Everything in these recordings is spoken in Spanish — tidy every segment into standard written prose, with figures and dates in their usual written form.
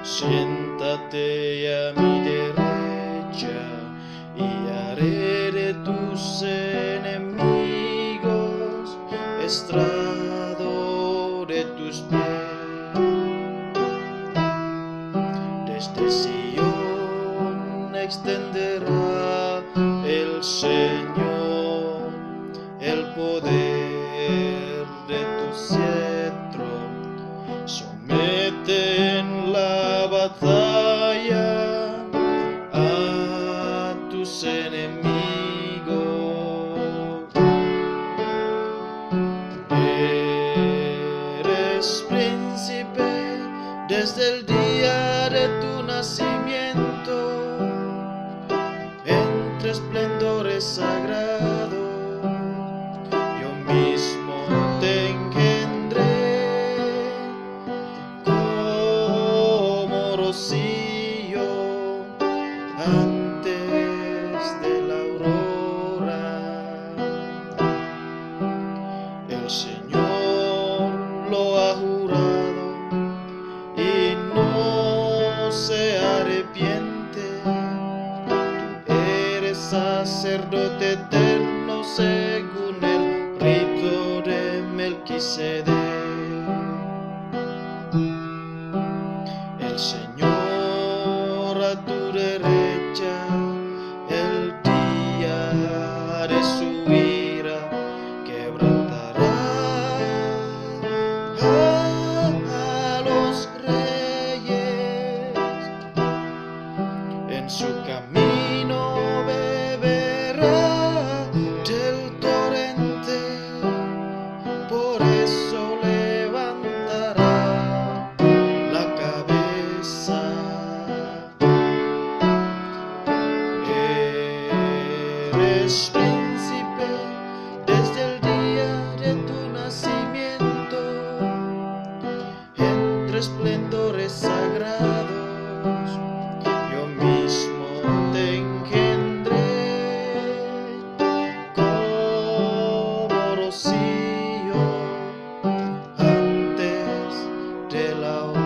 Siéntate a mi derecha y haré de tus enemigos estrado de tus pies. Desde Sion extenderá el Señor el poder de tu cetro. Somete en la batalla a tus enemigos. Eres príncipe desde el día de tu nacimiento, entre esplendores sagrados. Yo mismo te engendré como rocío antes de la aurora. El Señor lo ha jurado y no se arrepiente. Tú eres sacerdote eterno según el rito de Melquisedec. El Señor a tu derecha, el día de su ira quebrantará a los reyes. En su camino beberá del torrente, por eso levantará la cabeza. Eres príncipe desde el día de tu nacimiento, entre esplendores sagrados. Yo mismo te engendré como rocío antes de la aurora.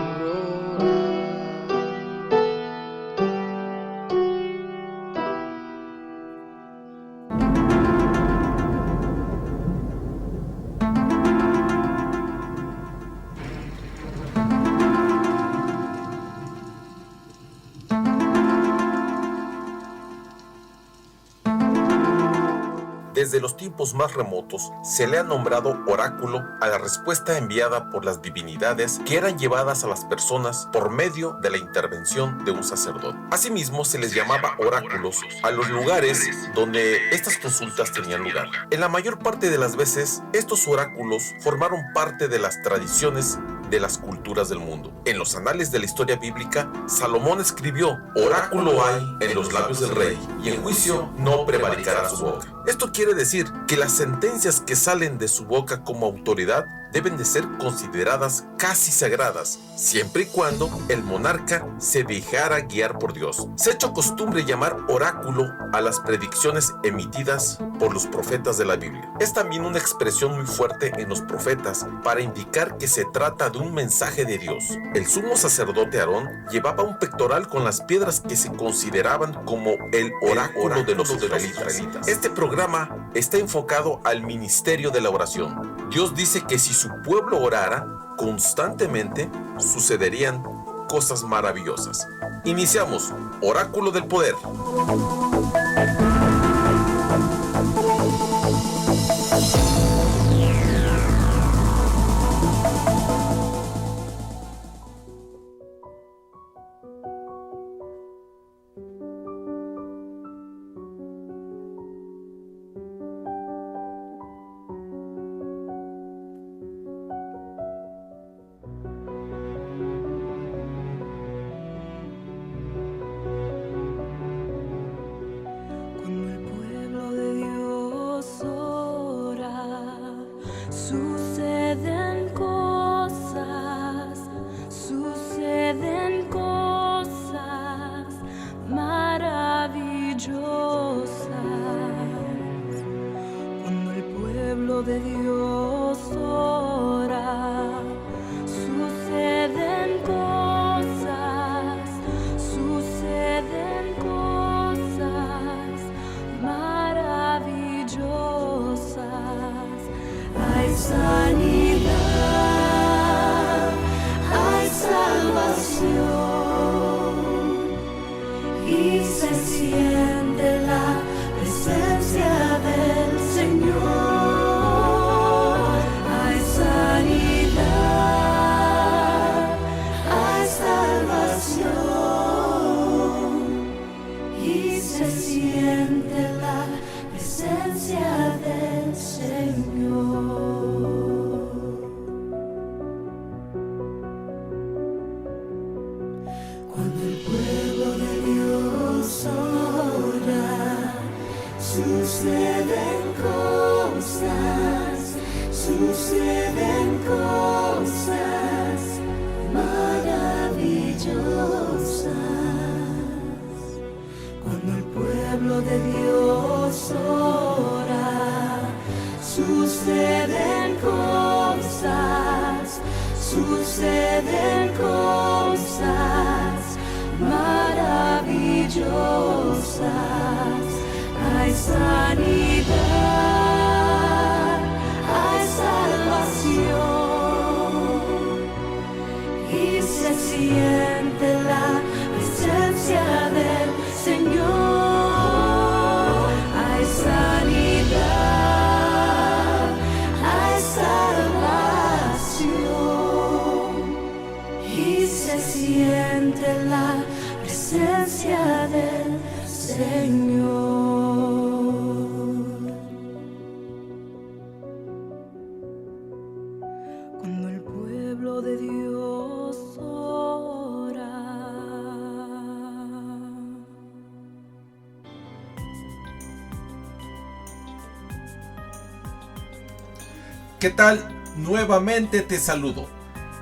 Desde los tiempos más remotos se le ha nombrado oráculo a la respuesta enviada por las divinidades que eran llevadas a las personas por medio de la intervención de un sacerdote. Asimismo, se les llamaba oráculos a los lugares donde estas consultas tenían lugar. En la mayor parte de las veces, estos oráculos formaron parte de las tradiciones de las culturas del mundo. En los anales de la historia bíblica, Salomón escribió: oráculo hay en los labios del rey, y en juicio no prevaricará su boca. Esto quiere decir que las sentencias que salen de su boca como autoridad deben de ser consideradas casi sagradas, siempre y cuando el monarca se dejara guiar por Dios. Se ha hecho costumbre llamar oráculo a las predicciones emitidas por los profetas de la Biblia. Es también una expresión muy fuerte en los profetas para indicar que se trata de un mensaje de Dios. El sumo sacerdote Aarón llevaba un pectoral con las piedras que se consideraban como el oráculo de los israelitas. Este programa está enfocado al ministerio de la oración. Dios dice que si su pueblo orara constantemente, sucederían cosas maravillosas. Iniciamos Oráculo del Poder. ora, suceden cosas maravillosas. Cuando el pueblo de Dios ora, suceden cosas maravillosas. Hay sanidad, hay salvación y se siente la presencia del Señor. Hay sanidad, hay salvación y se siente la presencia del Señor. Cuando el pueblo de Dios ora. ¿Qué tal? Nuevamente te saludo.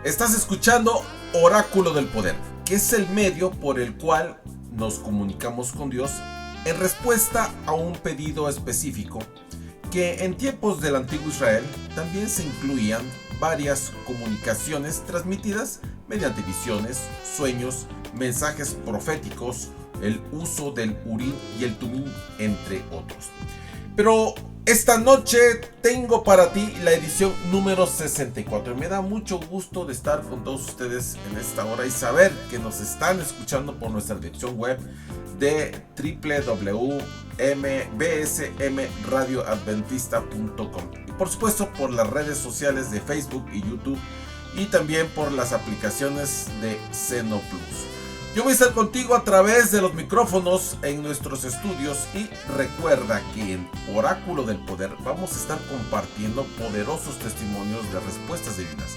Estás escuchando Oráculo del Poder, que es el medio por el cual nos comunicamos con Dios en respuesta a un pedido específico que en tiempos del antiguo Israel también se incluían varias comunicaciones transmitidas mediante visiones, sueños, mensajes proféticos, el uso del Urim y el Tumim, entre otros. Pero esta noche tengo para ti la edición número 64. Me da mucho gusto de estar con todos ustedes en esta hora y saber que nos están escuchando por nuestra dirección web de www.bsmradioadventista.com y por supuesto por las redes sociales de Facebook y YouTube y también por las aplicaciones de Seno Plus. Yo voy a estar contigo a través de los micrófonos en nuestros estudios y recuerda que en Oráculo del Poder vamos a estar compartiendo poderosos testimonios de respuestas divinas.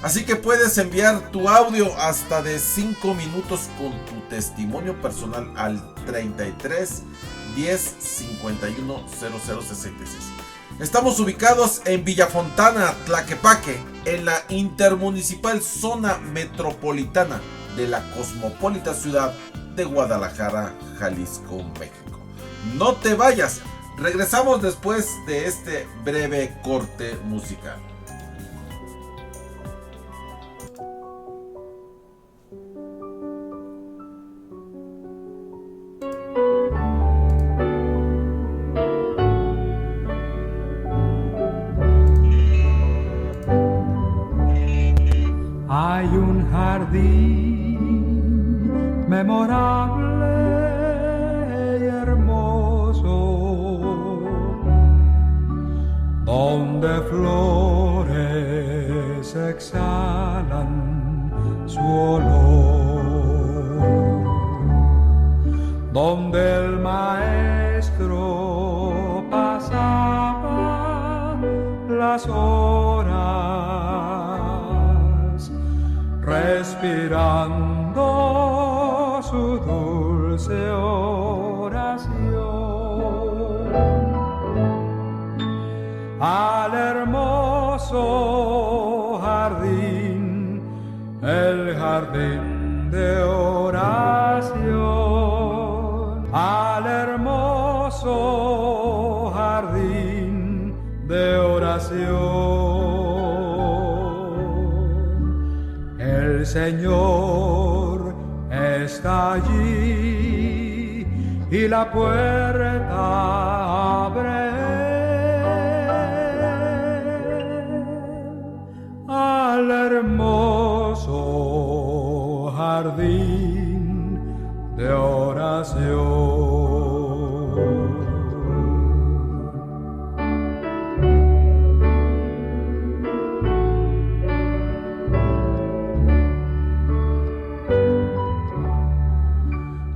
Así que puedes enviar tu audio hasta de 5 minutos con tu testimonio personal al 33 10 51 0066. Estamos ubicados en Villafontana, Tlaquepaque, en la intermunicipal zona metropolitana de la cosmopolita ciudad de Guadalajara, Jalisco, México. No te vayas, regresamos después de este breve corte musical. Hay un jardín memorable y hermoso, donde flores exhalan su olor, donde el maestro pasaba las horas respirando su dulce oración. Al hermoso jardín, el jardín de oración. Al hermoso jardín de oración. El Señor está allí y la puerta abre al hermoso jardín de oración.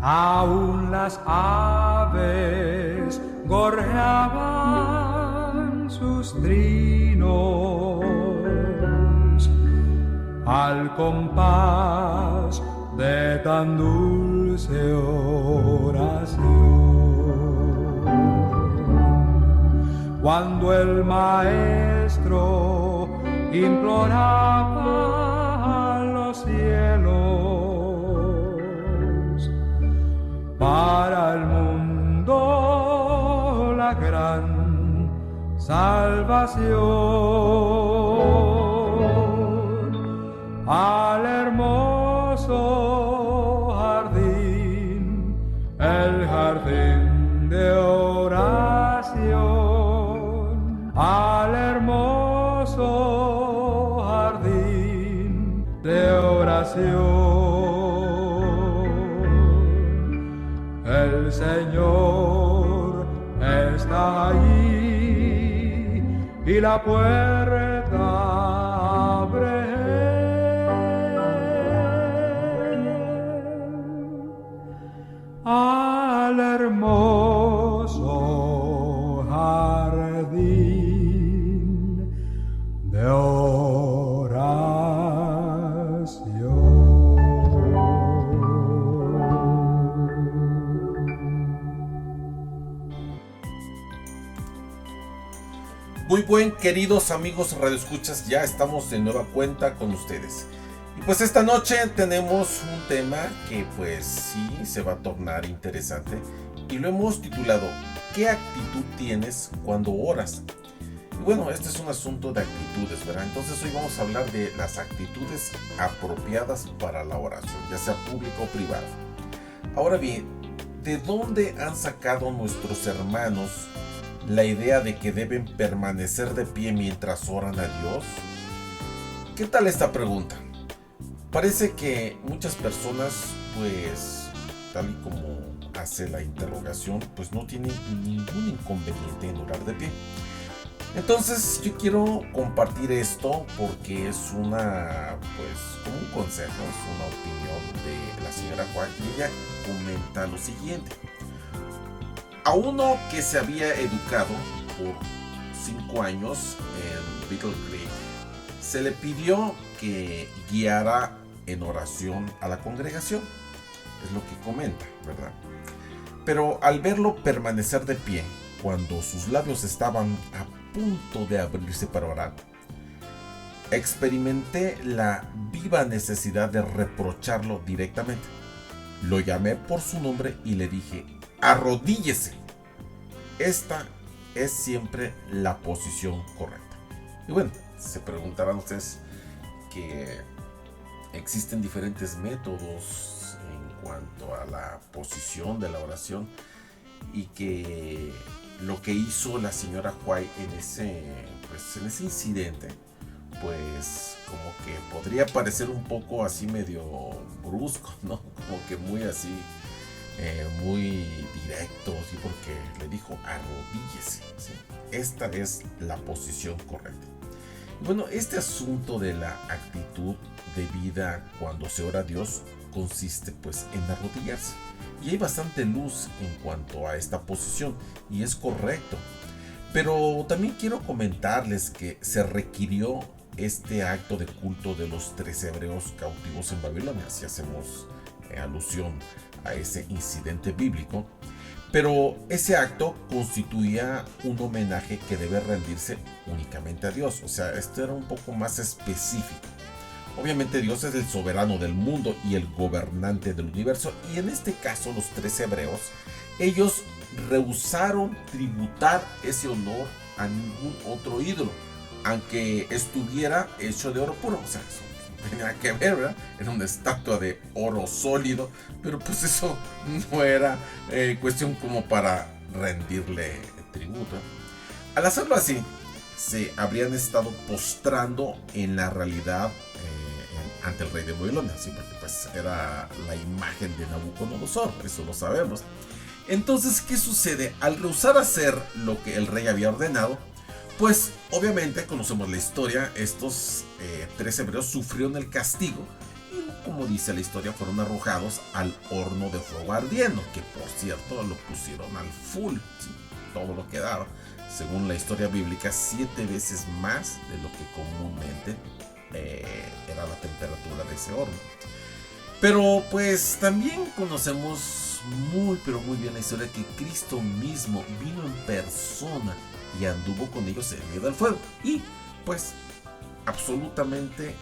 Aún las aves gorjeaban sus trinos al compás de tan dulce oración. Cuando el maestro imploraba a los cielos para el mundo la gran salvación, al hermoso jardín, el jardín de oración, al hermoso jardín de oración. El Señor está allí y la puerta abre al hermoso jardín de Muy buen, queridos amigos radioescuchas, ya estamos de nueva cuenta con ustedes. Y pues esta noche tenemos un tema que pues sí se va a tornar interesante y lo hemos titulado ¿qué actitud tienes cuando oras? Y bueno, este es un asunto de actitudes, ¿verdad? Entonces hoy vamos a hablar de las actitudes apropiadas para la oración, ya sea pública o privada. Ahora bien, ¿de dónde han sacado nuestros hermanos la idea de que deben permanecer de pie mientras oran a Dios? ¿Qué tal esta pregunta? Parece que muchas personas, pues, tal y como hace la interrogación, pues no tienen ningún inconveniente en orar de pie. Entonces yo quiero compartir esto porque es una, pues, como un consejo, es una opinión de la señora Juan, y ella comenta lo siguiente. A uno que se había educado por 5 años en Battle Creek, se le pidió que guiara en oración a la congregación. Es lo que comenta, ¿verdad? Pero al verlo permanecer de pie, cuando sus labios estaban a punto de abrirse para orar, experimenté la viva necesidad de reprocharlo directamente. Lo llamé por su nombre y le dije: arrodíllese. Esta es siempre la posición correcta. Y bueno, se preguntarán ustedes que existen diferentes métodos en cuanto a la posición de la oración y que lo que hizo la señora White en ese incidente, pues como que podría parecer un poco así medio brusco, ¿no? Como que muy así, muy directo, ¿sí? Porque le dijo arrodíllese, ¿sí? Esta es la posición correcta. Bueno, este asunto de la actitud de vida cuando se ora a Dios consiste pues en arrodillarse. Y hay bastante luz en cuanto a esta posición y es correcto. Pero también quiero comentarles que se requirió este acto de culto de los 3 hebreos cautivos en Babilonia, si hacemos alusión a ese incidente bíblico. Pero ese acto constituía un homenaje que debe rendirse únicamente a Dios. O sea, esto era un poco más específico. Obviamente Dios es el soberano del mundo y el gobernante del universo. Y en este caso los 3 hebreos, ellos rehusaron tributar ese honor a ningún otro ídolo, aunque estuviera hecho de oro puro. O sea, eso no tenía que ver, ¿verdad? Era una estatua de oro sólido, pero pues eso no era cuestión como para rendirle tributo. Al hacerlo así, se habrían estado postrando en la realidad ante el rey de Babilonia, ¿sí? Porque pues era la imagen de Nabucodonosor, eso lo sabemos. Entonces, ¿qué sucede? Al rehusar hacer lo que el rey había ordenado, pues obviamente conocemos la historia, estos 3 hebreos sufrieron el castigo y, como dice la historia, fueron arrojados al horno de fuego ardiendo, que por cierto lo pusieron al full, ¿sí? Todo lo que daba, según la historia bíblica, 7 veces más de lo que comúnmente era la temperatura de ese horno. Pero pues también conocemos muy pero muy bien la historia que Cristo mismo vino en persona y anduvo con ellos en medio del fuego. Y pues absolutamente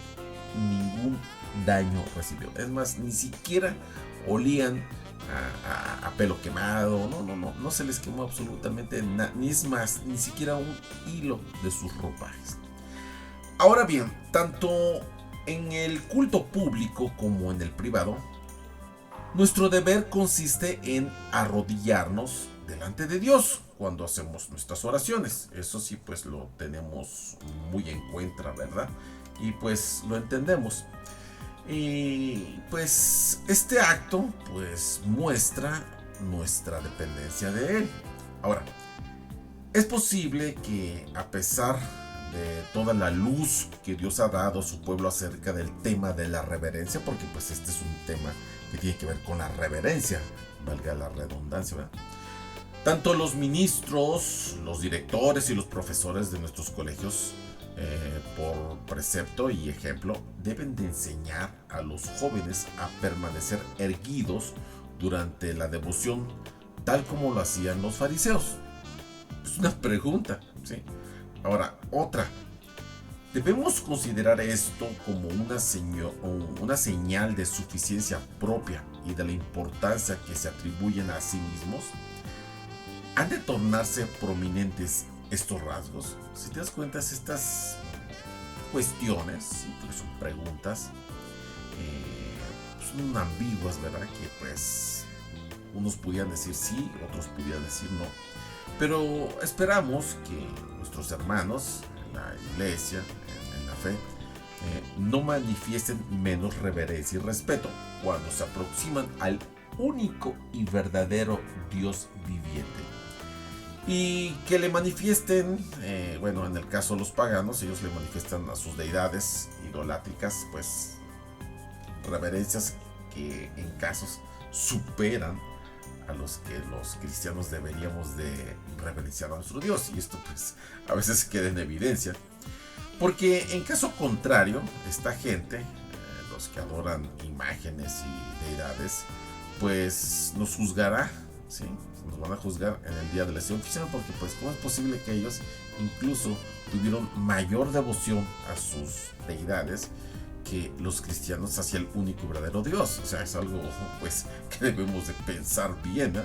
ningún daño recibió. Es más, ni siquiera olían a pelo quemado. No se les quemó absolutamente nada. Ni es más, ni siquiera un hilo de sus ropajes. Ahora bien, tanto en el culto público como en el privado, nuestro deber consiste en arrodillarnos delante de Dios cuando hacemos nuestras oraciones. Eso sí, pues lo tenemos muy en cuenta, ¿verdad? Y pues lo entendemos. Y pues este acto pues muestra nuestra dependencia de Él. Ahora, es posible que a pesar de toda la luz que Dios ha dado a su pueblo acerca del tema de la reverencia, porque pues este es un tema que tiene que ver con la reverencia, valga la redundancia, ¿verdad? Tanto los ministros, los directores y los profesores de nuestros colegios, por precepto y ejemplo, deben de enseñar a los jóvenes a permanecer erguidos durante la devoción, tal como lo hacían los fariseos. Es una pregunta, ¿sí? Ahora, otra. ¿Debemos considerar esto como una señal de suficiencia propia y de la importancia que se atribuyen a sí mismos? ¿Han de tornarse prominentes estos rasgos? Si te das cuenta, estas cuestiones, porque son preguntas, son ambiguas, ¿verdad? Que pues unos pudieran decir sí, otros pudieran decir no. Pero esperamos que nuestros hermanos en la iglesia, en la fe, no manifiesten menos reverencia y respeto cuando se aproximan al único y verdadero Dios viviente. Y que le manifiesten, bueno, en el caso de los paganos, ellos le manifiestan a sus deidades idolátricas, pues, reverencias que en casos superan a los que los cristianos deberíamos de reverenciar a nuestro Dios. Y esto pues a veces queda en evidencia, porque en caso contrario, esta gente, los que adoran imágenes y deidades, pues nos juzgará, ¿sí? Nos van a juzgar en el día de la acción oficial, porque pues cómo es posible que ellos incluso tuvieron mayor devoción a sus deidades que los cristianos hacia el único y verdadero Dios. O sea, es algo pues que debemos de pensar bien, ¿eh?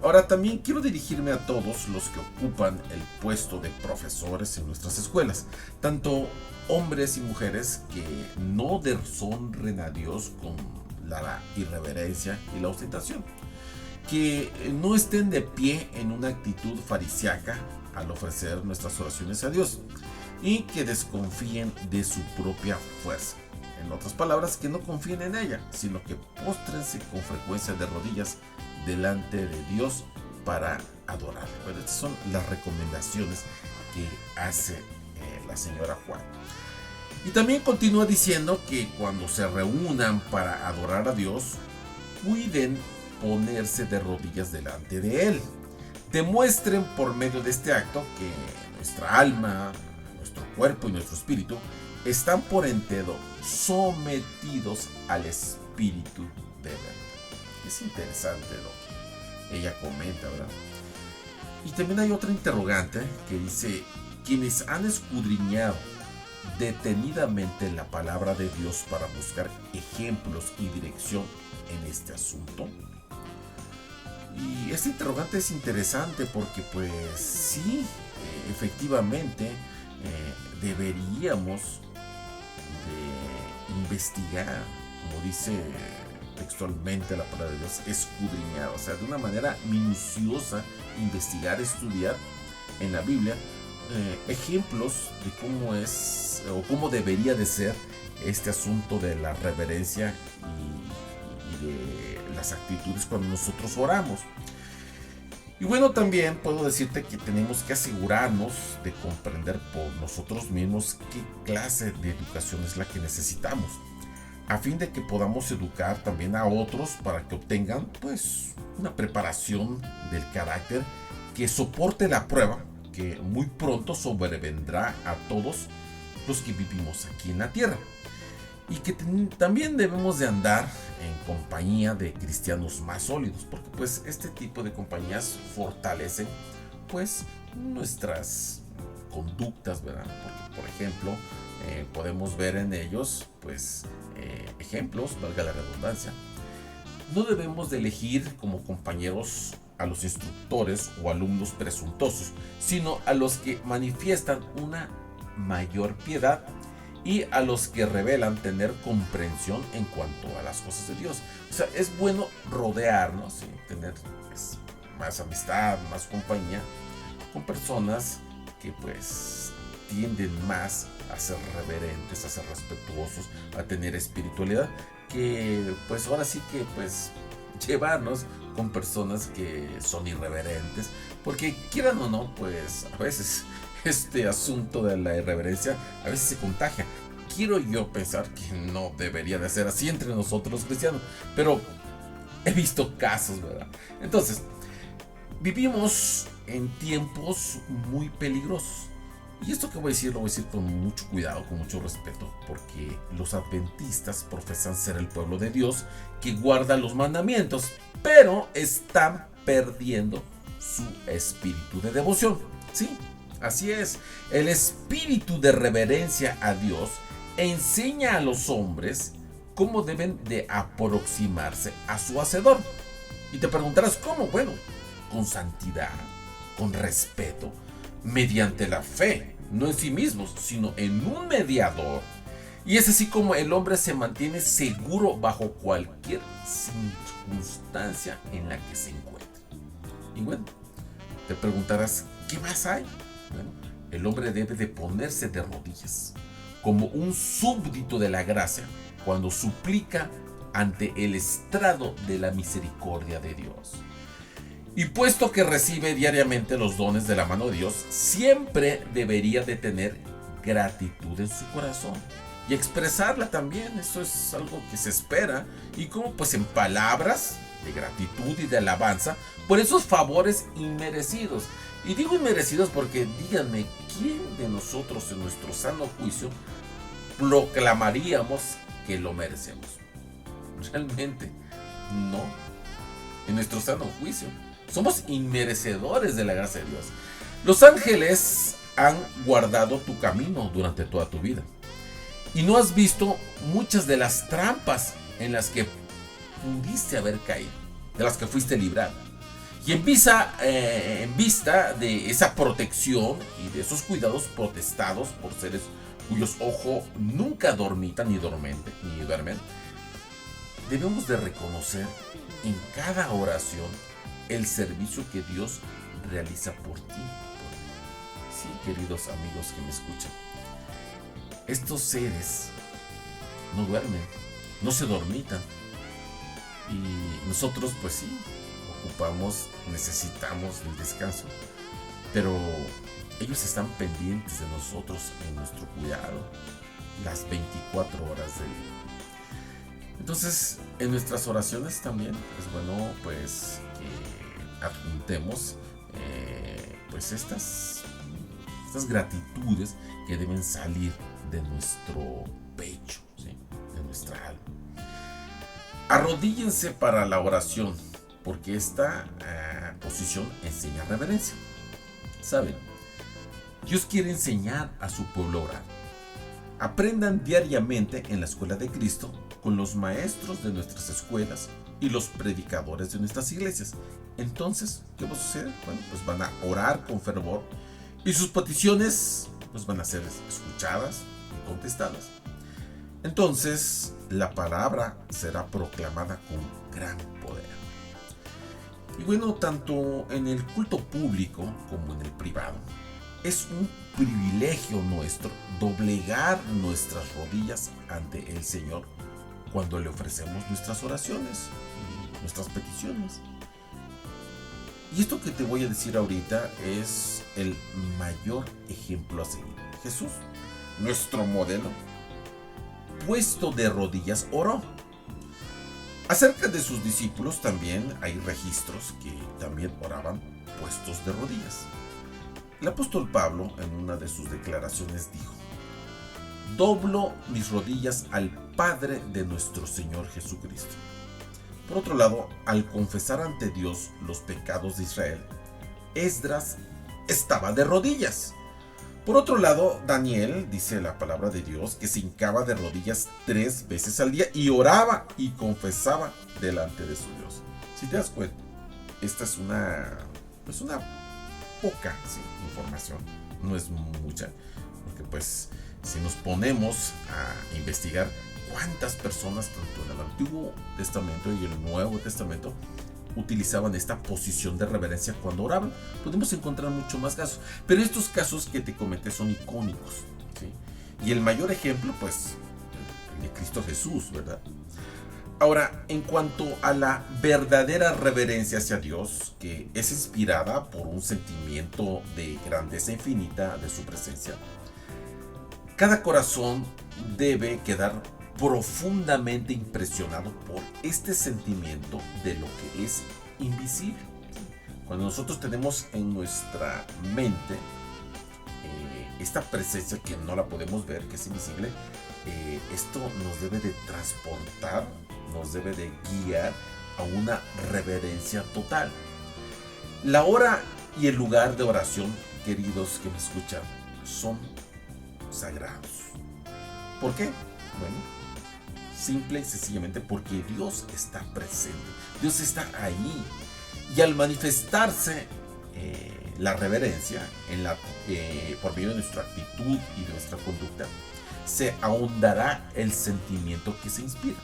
Ahora también quiero dirigirme a todos los que ocupan el puesto de profesores en nuestras escuelas, tanto hombres y mujeres que no deshonren a Dios con la irreverencia y la ostentación, que no estén de pie en una actitud farisaica al ofrecer nuestras oraciones a Dios, y que desconfíen de su propia fuerza. En otras palabras, que no confíen en ella, sino que póstrense con frecuencia de rodillas delante de Dios para adorarle. Bueno, estas son las recomendaciones que hace la señora Juan. Y también continúa diciendo que cuando se reúnan para adorar a Dios, cuiden ponerse de rodillas delante de Él. Demuestren por medio de este acto que nuestra alma, nuestro cuerpo y nuestro espíritu están por entero sometidos al Espíritu de verdad. Es interesante lo que ella comenta, ¿verdad? Y también hay otra interrogante que dice: quienes han escudriñado detenidamente la palabra de Dios para buscar ejemplos y dirección en este asunto. Y este interrogante es interesante porque pues sí, efectivamente deberíamos de investigar, como dice textualmente la palabra de Dios, escudriñar, o sea, de una manera minuciosa, investigar, estudiar en la Biblia ejemplos de cómo es o cómo debería de ser este asunto de la reverencia y de las actitudes cuando nosotros oramos. Y bueno, también puedo decirte que tenemos que asegurarnos de comprender por nosotros mismos qué clase de educación es la que necesitamos, a fin de que podamos educar también a otros para que obtengan pues una preparación del carácter que soporte la prueba que muy pronto sobrevendrá a todos los que vivimos aquí en la tierra. y que también debemos de andar en compañía de cristianos más sólidos, porque pues este tipo de compañías fortalecen pues nuestras conductas, ¿verdad? Porque por ejemplo podemos ver en ellos pues ejemplos, valga la redundancia. No debemos de elegir como compañeros a los instructores o alumnos presuntuosos, sino a los que manifiestan una mayor piedad y a los que revelan tener comprensión en cuanto a las cosas de Dios. O sea, es bueno rodearnos y tener pues, más amistad, más compañía con personas que pues tienden más a ser reverentes, a ser respetuosos, a tener espiritualidad, que pues ahora sí que pues llevarnos con personas que son irreverentes, porque quieran o no, pues a veces este asunto de la irreverencia a veces se contagia. Quiero yo pensar que no debería de ser así entre nosotros los cristianos, pero he visto casos, ¿verdad? Entonces, vivimos en tiempos muy peligrosos. Y esto que voy a decir lo voy a decir con mucho cuidado, con mucho respeto, porque los adventistas profesan ser el pueblo de Dios que guarda los mandamientos, pero están perdiendo su espíritu de devoción. Sí, así es. El espíritu de reverencia a Dios enseña a los hombres cómo deben de aproximarse a su hacedor. Y te preguntarás, ¿cómo? Bueno, con santidad, con respeto, mediante la fe, no en sí mismos, sino en un mediador. Y es así como el hombre se mantiene seguro bajo cualquier circunstancia en la que se encuentre. Y bueno, te preguntarás, ¿qué más hay? Bueno, el hombre debe de ponerse de rodillas, como un súbdito de la gracia, cuando suplica ante el estrado de la misericordia de Dios. Y puesto que recibe diariamente los dones de la mano de Dios, siempre debería de tener gratitud en su corazón y expresarla también. Eso es algo que se espera, y como pues en palabras de gratitud y de alabanza por esos favores inmerecidos. Y digo inmerecidos porque díganme, ¿quién de nosotros en nuestro sano juicio proclamaríamos que lo merecemos? Realmente no. En nuestro sano juicio somos inmerecedores de la gracia de Dios. Los ángeles han guardado tu camino durante toda tu vida, y no has visto muchas de las trampas en las que pudiste haber caído, de las que fuiste librado. Y en vista de esa protección y de esos cuidados protestados por seres cuyos ojos nunca dormitan ni duermen, debemos de reconocer en cada oración el servicio que Dios realiza por ti. Sí, queridos amigos que me escuchan, estos seres no duermen, no se dormitan, y nosotros pues sí, necesitamos el descanso, pero ellos están pendientes de nosotros en nuestro cuidado las 24 horas del día. Entonces, en nuestras oraciones también es bueno pues que adjuntemos pues estas gratitudes que deben salir de nuestro pecho, ¿sí? De nuestra alma. Arrodíllense para la oración, porque esta posición enseña reverencia. ¿Saben? Dios quiere enseñar a su pueblo a orar. Aprendan diariamente en la escuela de Cristo con los maestros de nuestras escuelas y los predicadores de nuestras iglesias. Entonces, ¿qué va a suceder? Bueno, pues van a orar con fervor y sus peticiones pues van a ser escuchadas y contestadas. Entonces, la palabra será proclamada con gran poder. Y bueno, tanto en el culto público como en el privado, es un privilegio nuestro doblegar nuestras rodillas ante el Señor cuando le ofrecemos nuestras oraciones y nuestras peticiones. Y esto que te voy a decir ahorita es el mayor ejemplo a seguir. Jesús, nuestro modelo, puesto de rodillas oró. Acerca de sus discípulos también hay registros que también oraban puestos de rodillas. El apóstol Pablo en una de sus declaraciones dijo: doblo mis rodillas al Padre de nuestro Señor Jesucristo. Por otro lado, al confesar ante Dios los pecados de Israel, Esdras estaba de rodillas. Por otro lado, Daniel, dice la palabra de Dios, que se hincaba de rodillas 3 veces al día y oraba y confesaba delante de su Dios. Si te das cuenta, esta es una poca información, no es mucha, porque pues si nos ponemos a investigar cuántas personas, tanto en el Antiguo Testamento y el Nuevo Testamento, utilizaban esta posición de reverencia cuando oraban, podemos encontrar mucho más casos, pero estos casos que te comenté son icónicos, ¿sí? Y el mayor ejemplo, pues, el de Cristo Jesús, ¿verdad? Ahora, en cuanto a la verdadera reverencia hacia Dios, que es inspirada por un sentimiento de grandeza infinita de su presencia, cada corazón debe quedar profundamente impresionado por este sentimiento de lo que es invisible. Cuando nosotros tenemos en nuestra mente esta presencia que no la podemos ver, que es invisible, esto nos debe de transportar, nos debe de guiar a una reverencia total. La hora y el lugar de oración, queridos que me escuchan, son sagrados. ¿Por qué? Bueno, simple y sencillamente porque Dios está presente, Dios está ahí, y al manifestarse la reverencia por medio de nuestra actitud y de nuestra conducta, se ahondará el sentimiento que se inspira.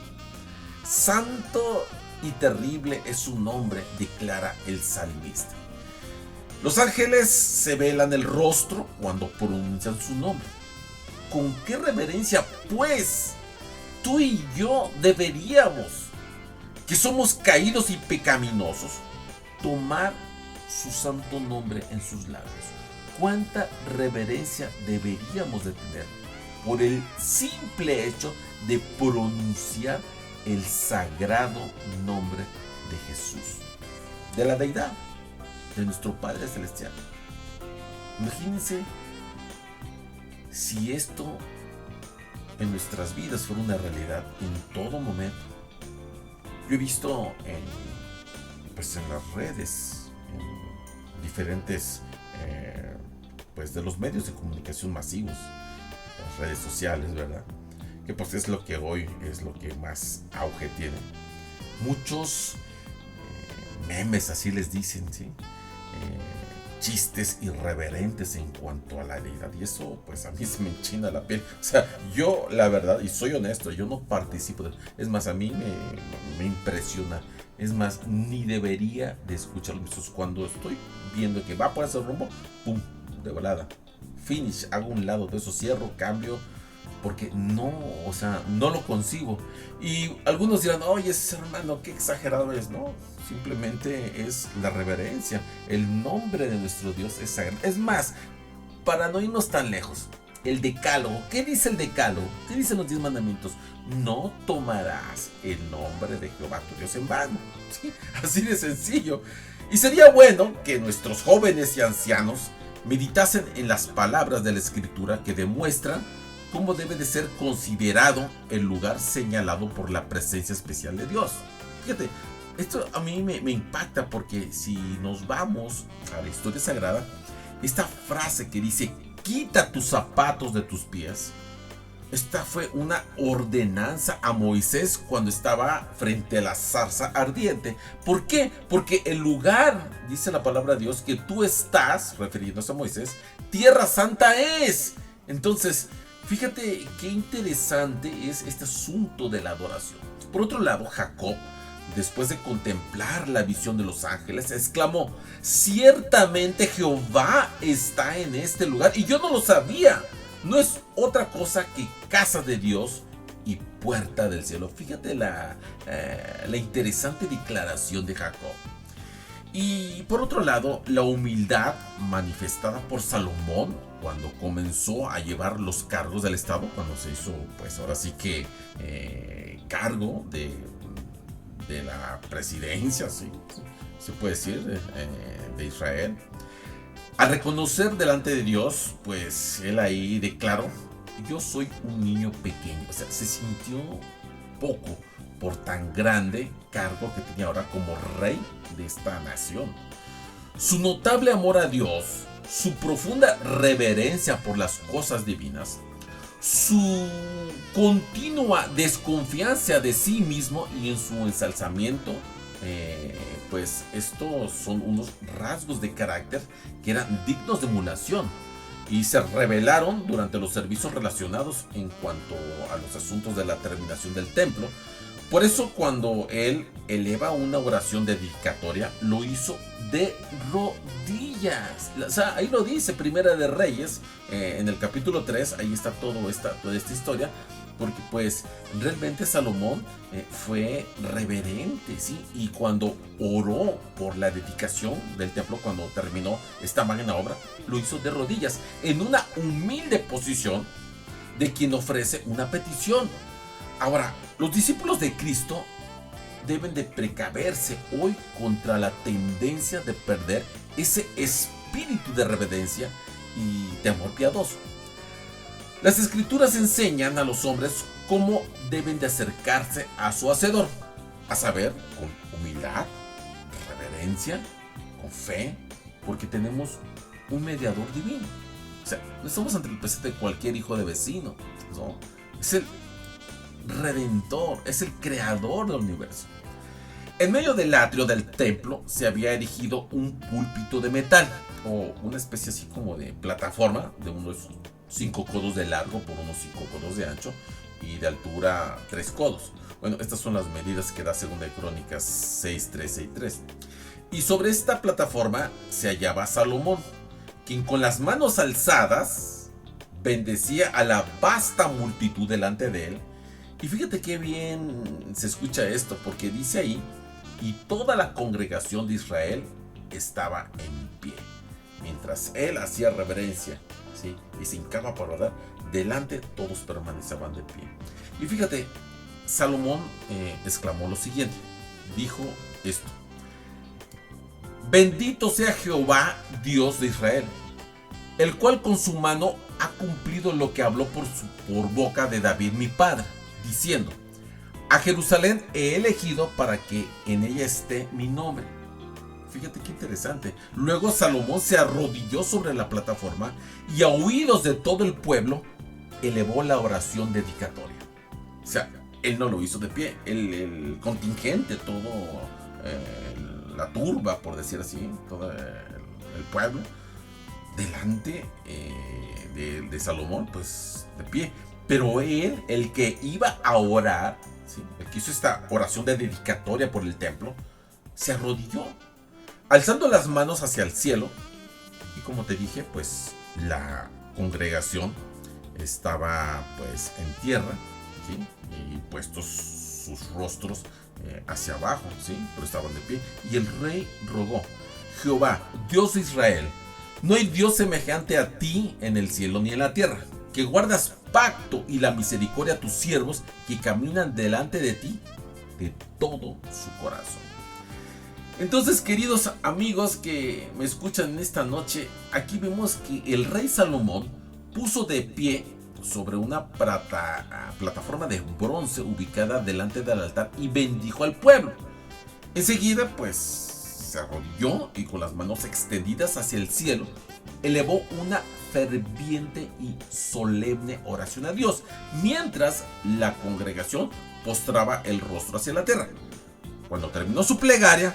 Santo y terrible es su nombre, declara el salmista. Los ángeles se velan el rostro cuando pronuncian su nombre. ¿Con qué reverencia, pues, tú y yo deberíamos, que somos caídos y pecaminosos, tomar su santo nombre en sus labios? ¿Cuánta reverencia deberíamos de tener por el simple hecho de pronunciar el sagrado nombre de Jesús, de la deidad, de nuestro Padre Celestial? Imagínense si esto en nuestras vidas fuera una realidad en todo momento. Yo he visto en las redes, en diferentes pues de los medios de comunicación masivos, las redes sociales, ¿verdad? Que pues es lo que hoy es lo que más auge tiene. Muchos memes, así les dicen, ¿sí? Chistes irreverentes en cuanto a la deidad, y eso pues a mí se me enchina la piel. O sea, yo la verdad, y soy honesto, yo no participo de... Es más, a mí me impresiona. Es más, ni debería de escucharlo. Cuando estoy viendo que va por ese rumbo, pum, de volada, finish, hago un lado de eso, cierro, cambio, porque no, o sea, no lo concibo. Y algunos dirán, oye, ese hermano, qué exagerado es. No, simplemente es la reverencia. El nombre de nuestro Dios es sagrado. Es más, para no irnos tan lejos, el decálogo, ¿qué dice el decálogo? ¿Qué dicen los 10 mandamientos? No tomarás el nombre de Jehová tu Dios en vano. ¿Sí? Así de sencillo. Y sería bueno que nuestros jóvenes y ancianos meditasen en las palabras de la Escritura que demuestran cómo debe de ser considerado el lugar señalado por la presencia especial de Dios. Fíjate, esto a mí me impacta, porque si nos vamos a la historia sagrada, esta frase que dice, quita tus zapatos de tus pies, esta fue una ordenanza a Moisés cuando estaba frente a la zarza ardiente. ¿Por qué? Porque el lugar, dice la palabra de Dios, que tú estás, refiriéndose a Moisés, tierra santa es. Entonces, fíjate qué interesante es este asunto de la adoración. Por otro lado, Jacob, después de contemplar la visión de los ángeles, exclamó, ciertamente Jehová está en este lugar, y yo no lo sabía. No es otra cosa que casa de Dios y puerta del cielo. Fíjate la interesante declaración de Jacob. Y por otro lado, la humildad manifestada por Salomón cuando comenzó a llevar los cargos del Estado, cuando se hizo, pues ahora sí que cargo de la presidencia, ¿sí? Se puede decir, de Israel. Al reconocer delante de Dios, pues él ahí declaró, yo soy un niño pequeño. O sea, se sintió poco por tan grande cargo que tenía ahora como rey de esta nación. Su notable amor a Dios, su profunda reverencia por las cosas divinas, su continua desconfianza de sí mismo y en su ensalzamiento, pues estos son unos rasgos de carácter que eran dignos de emulación y se revelaron durante los servicios relacionados en cuanto a los asuntos de la terminación del templo. Por eso cuando él eleva una oración dedicatoria, lo hizo de rodillas. O sea, ahí lo dice Primera de Reyes, en el capítulo 3, ahí está toda esta historia, porque pues realmente Salomón fue reverente, ¿sí? Y cuando oró por la dedicación del templo, cuando terminó esta magna obra, lo hizo de rodillas, en una humilde posición de quien ofrece una petición. Ahora, los discípulos de Cristo deben de precaverse hoy contra la tendencia de perder ese espíritu de reverencia y de amor piadoso. Las escrituras enseñan a los hombres cómo deben de acercarse a su hacedor, a saber, con humildad, reverencia, con fe, porque tenemos un mediador divino. O sea, no estamos ante el presente de cualquier hijo de vecino, ¿no? Es el Redentor, es el creador del universo. En medio del atrio del templo se había erigido un púlpito de metal, o una especie así como de plataforma de unos 5 codos de largo por unos 5 codos de ancho y de altura 3 codos. Bueno, estas son las medidas que da Segunda de Crónicas 6, 13 y 3. Y sobre esta plataforma se hallaba Salomón, quien con las manos alzadas bendecía a la vasta multitud delante de él. Y fíjate qué bien se escucha esto, porque dice ahí, y toda la congregación de Israel estaba en pie, mientras él hacía reverencia, ¿sí? Y se hincaba para orar, delante todos permanecían de pie. Y fíjate, Salomón exclamó lo siguiente, dijo esto: bendito sea Jehová, Dios de Israel, el cual con su mano ha cumplido lo que habló por boca de David mi padre, diciendo: a Jerusalén he elegido para que en ella esté mi nombre. Fíjate qué interesante. Luego Salomón se arrodilló sobre la plataforma y a oídos de todo el pueblo elevó la oración dedicatoria. O sea, él no lo hizo de pie, el contingente, todo la turba, por decir así, todo el pueblo, delante de Salomón, pues de pie. Pero él, el que iba a orar, ¿sí? El que hizo esta oración de dedicatoria por el templo, se arrodilló, alzando las manos hacia el cielo. Y como te dije, pues la congregación estaba pues en tierra, ¿sí? Y puestos sus rostros hacia abajo, ¿sí? Pero estaban de pie. Y el rey rogó: Jehová, Dios de Israel, no hay Dios semejante a ti en el cielo ni en la tierra, que guardas pacto y la misericordia a tus siervos que caminan delante de ti de todo su corazón. Entonces, queridos amigos que me escuchan en esta noche, aquí vemos que el rey Salomón puso de pie sobre una plataforma de bronce ubicada delante del altar y bendijo al pueblo. Enseguida, pues, se arrodilló y con las manos extendidas hacia el cielo, elevó una ferviente y solemne oración a Dios, mientras la congregación postraba el rostro hacia la tierra. Cuando terminó su plegaria,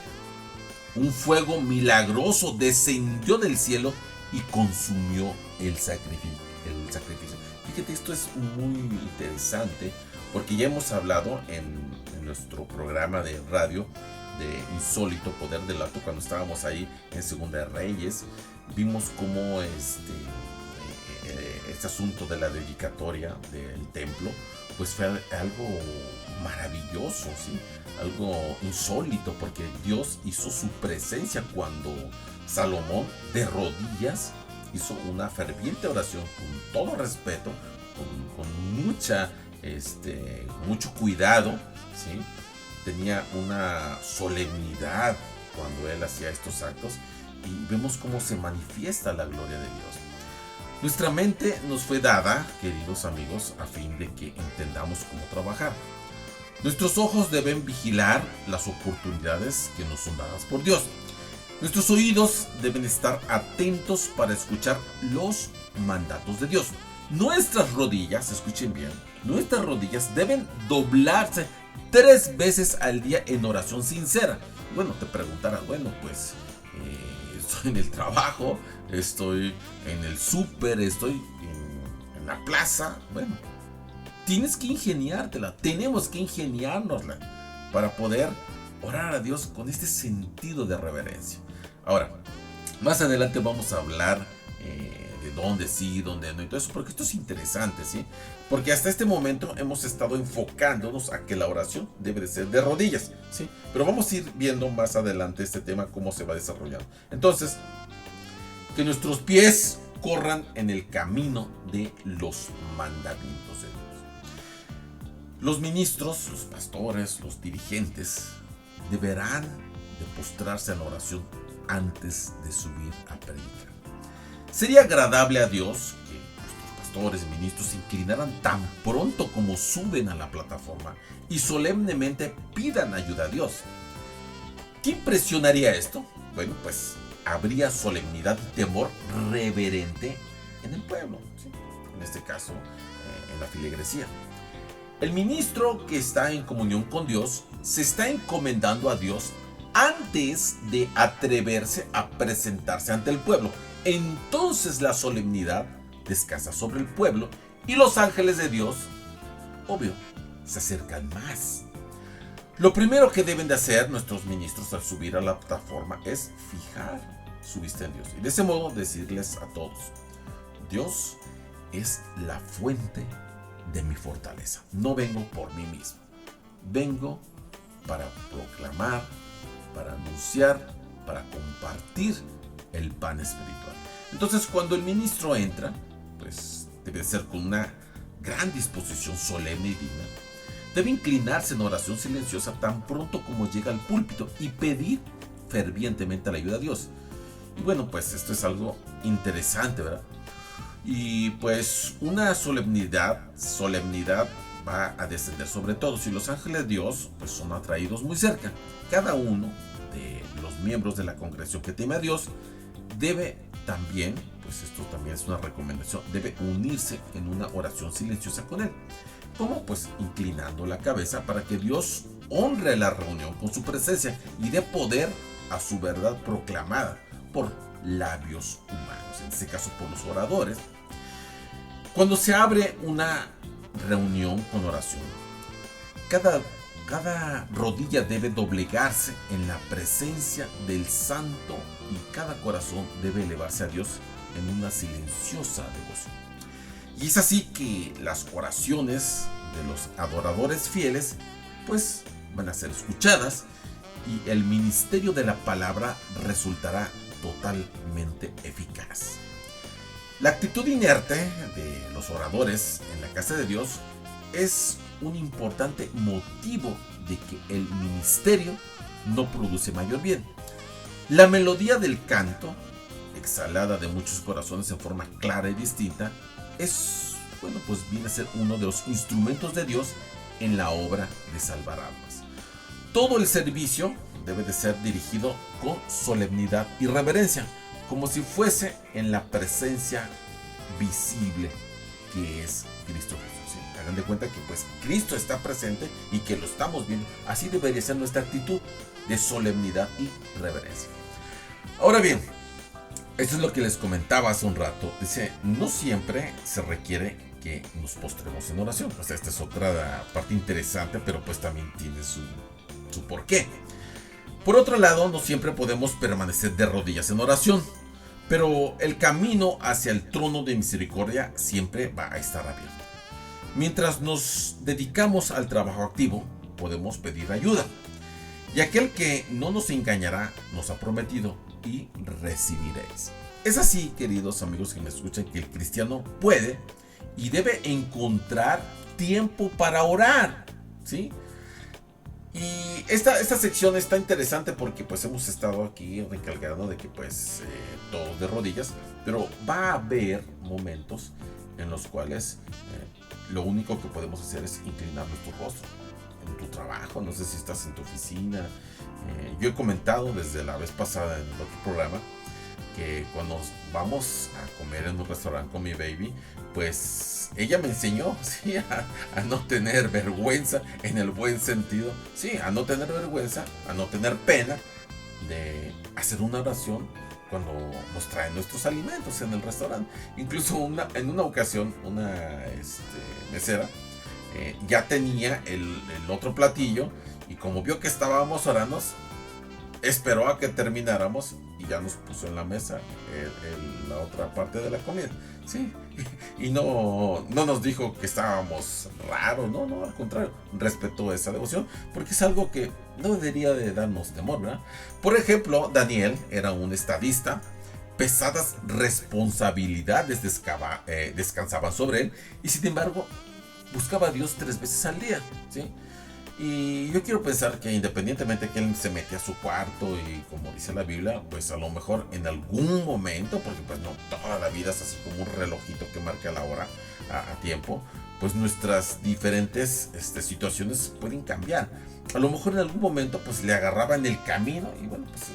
un fuego milagroso descendió del cielo y consumió el sacrificio. Fíjate, esto es muy interesante porque ya hemos hablado en nuestro programa de radio de Insólito Poder del Alto, cuando estábamos ahí en Segunda de Reyes. Vimos cómo este asunto de la dedicatoria del templo pues fue algo maravilloso, ¿sí? Algo insólito, porque Dios hizo su presencia cuando Salomón de rodillas hizo una ferviente oración con todo respeto, con mucho cuidado, ¿sí? Tenía una solemnidad cuando él hacía estos actos y vemos cómo se manifiesta la gloria de Dios. Nuestra mente nos fue dada, queridos amigos, a fin de que entendamos cómo trabajar. Nuestros ojos deben vigilar las oportunidades que nos son dadas por Dios. Nuestros oídos deben estar atentos para escuchar los mandatos de Dios. Nuestras rodillas, escuchen bien, nuestras rodillas deben doblarse 3 veces al día en oración sincera. Bueno, te preguntarás, bueno, pues estoy en el trabajo, estoy en el súper, estoy en la plaza. Bueno, tienes que ingeniártela, tenemos que ingeniárnosla para poder orar a Dios con este sentido de reverencia. Ahora, más adelante vamos a hablar de dónde sí, dónde no y todo eso, porque esto es interesante, ¿sí? Porque hasta este momento hemos estado enfocándonos a que la oración debe de ser de rodillas, ¿sí? Pero vamos a ir viendo más adelante este tema, cómo se va desarrollando. Entonces, que nuestros pies corran en el camino de los mandamientos de Dios. Los ministros, los pastores, los dirigentes deberán de postrarse en oración antes de subir a predicar. Sería agradable a Dios que nuestros pastores y ministros se inclinaran tan pronto como suben a la plataforma y solemnemente pidan ayuda a Dios. ¿Qué impresionaría esto? Bueno, pues habría solemnidad y temor reverente en el pueblo, ¿sí? En este caso, en la feligresía. El ministro que está en comunión con Dios se está encomendando a Dios antes de atreverse a presentarse ante el pueblo. Entonces la solemnidad descansa sobre el pueblo y los ángeles de Dios, obvio, se acercan más. Lo primero que deben de hacer nuestros ministros al subir a la plataforma es fijar su vista en Dios. Y de ese modo decirles a todos: Dios es la fuente de mi fortaleza. No vengo por mí mismo. Vengo para proclamar, para anunciar, para compartir el pan espiritual. Entonces, cuando el ministro entra, pues debe ser con una gran disposición solemne y digna. Debe inclinarse en oración silenciosa tan pronto como llega al púlpito y pedir fervientemente la ayuda a Dios. Y bueno, pues esto es algo interesante, ¿verdad? Y pues una solemnidad va a descender sobre todos y los ángeles de Dios pues son atraídos muy cerca. Cada uno de los miembros de la congregación que teme a Dios debe también, pues esto también es una recomendación, debe unirse en una oración silenciosa con él. ¿Cómo? Pues inclinando la cabeza para que Dios honre la reunión con su presencia y dé poder a su verdad proclamada por labios humanos, en este caso por los oradores. Cuando se abre una reunión con oración, cada rodilla debe doblegarse en la presencia del santo y cada corazón debe elevarse a Dios en una silenciosa devoción. Y es así que las oraciones de los adoradores fieles pues van a ser escuchadas y el ministerio de la palabra resultará totalmente eficaz. La actitud inerte de los oradores en la casa de Dios es un importante motivo de que el ministerio no produce mayor bien. La melodía del canto, exhalada de muchos corazones en forma clara y distinta, es, bueno, pues viene a ser uno de los instrumentos de Dios en la obra de salvar almas. Todo el servicio debe de ser dirigido con solemnidad y reverencia, como si fuese en la presencia visible que es Cristo Jesús. ¿Sí? Hagan de cuenta que pues Cristo está presente y que lo estamos viendo. Así debería ser nuestra actitud de solemnidad y reverencia. Ahora bien, esto es lo que les comentaba hace un rato. Dice, no siempre se requiere que nos postremos en oración. Pues esta es otra parte interesante, pero pues también tiene su porqué. Por otro lado, no siempre podemos permanecer de rodillas en oración, pero el camino hacia el trono de misericordia siempre va a estar abierto. Mientras nos dedicamos al trabajo activo, podemos pedir ayuda. Y aquel que no nos engañará nos ha prometido: y recibiréis. Es así, queridos amigos que me escuchan, que el cristiano puede y debe encontrar tiempo para orar, ¿sí? Y esta sección está interesante porque pues hemos estado aquí recalcando de que pues todos de rodillas, pero va a haber momentos en los cuales lo único que podemos hacer es inclinar nuestro rostro. En tu trabajo, no sé si estás en tu oficina. Yo he comentado desde la vez pasada en el otro programa que cuando vamos a comer en un restaurante con mi baby, pues ella me enseñó, ¿sí? a no tener vergüenza en el buen sentido, sí, a no tener vergüenza, a no tener pena de hacer una oración cuando nos traen nuestros alimentos en el restaurante. Incluso en una ocasión una mesera ya tenía el otro platillo y como vio que estábamos orando, esperó a que termináramos y ya nos puso en la mesa la otra parte de la comida. Sí, y no nos dijo que estábamos raros, no, al contrario, respetó esa devoción, porque es algo que no debería de darnos temor, ¿verdad? Por ejemplo, Daniel era un estadista, pesadas responsabilidades descansaban sobre él, y sin embargo, buscaba a Dios 3 veces al día, ¿sí? Y yo quiero pensar que independientemente que él se metía a su cuarto y como dice la Biblia, pues a lo mejor en algún momento, porque pues no toda la vida es así como un relojito que marca la hora a tiempo, pues nuestras diferentes situaciones pueden cambiar. A lo mejor en algún momento pues le agarraba en el camino y bueno, pues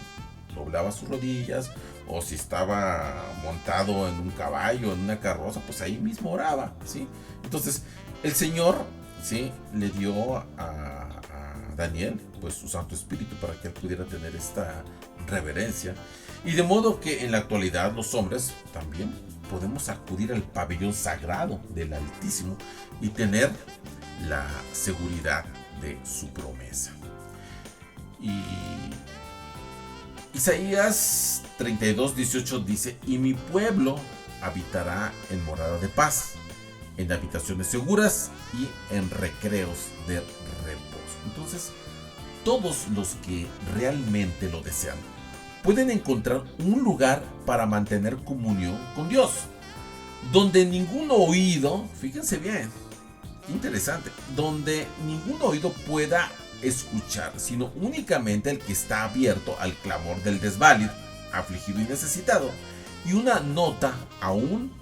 doblaba sus rodillas, o si estaba montado en un caballo, en una carroza, pues ahí mismo oraba, ¿sí? Entonces el Señor, ¿sí?, le dio a Daniel pues su Santo Espíritu para que él pudiera tener esta reverencia, y de modo que en la actualidad los hombres también podemos acudir al pabellón sagrado del Altísimo y tener la seguridad de su promesa. Y Isaías 32:18 dice: y mi pueblo habitará en morada de paz, en habitaciones seguras y en recreos de reposo. Entonces, todos los que realmente lo desean pueden encontrar un lugar para mantener comunión con Dios, donde ningún oído, fíjense bien, interesante, donde ningún oído pueda escuchar, sino únicamente el que está abierto al clamor del desválido, afligido y necesitado, y una nota aún: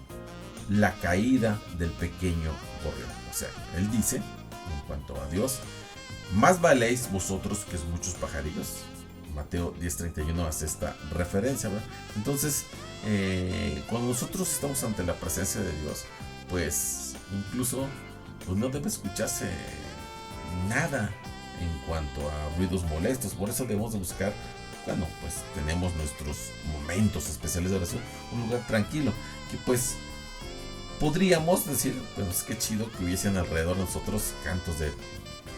la caída del pequeño gorrión. O sea, él dice, en cuanto a Dios: más valéis vosotros que muchos pajarillos. Mateo 10:31 hace esta referencia, ¿verdad? Entonces, cuando nosotros estamos ante la presencia de Dios, pues incluso pues no debe escucharse nada en cuanto a ruidos molestos. Por eso debemos de buscar, bueno, pues tenemos nuestros momentos especiales de oración, un lugar tranquilo, que pues podríamos decir, pues qué chido que hubiesen alrededor de nosotros cantos de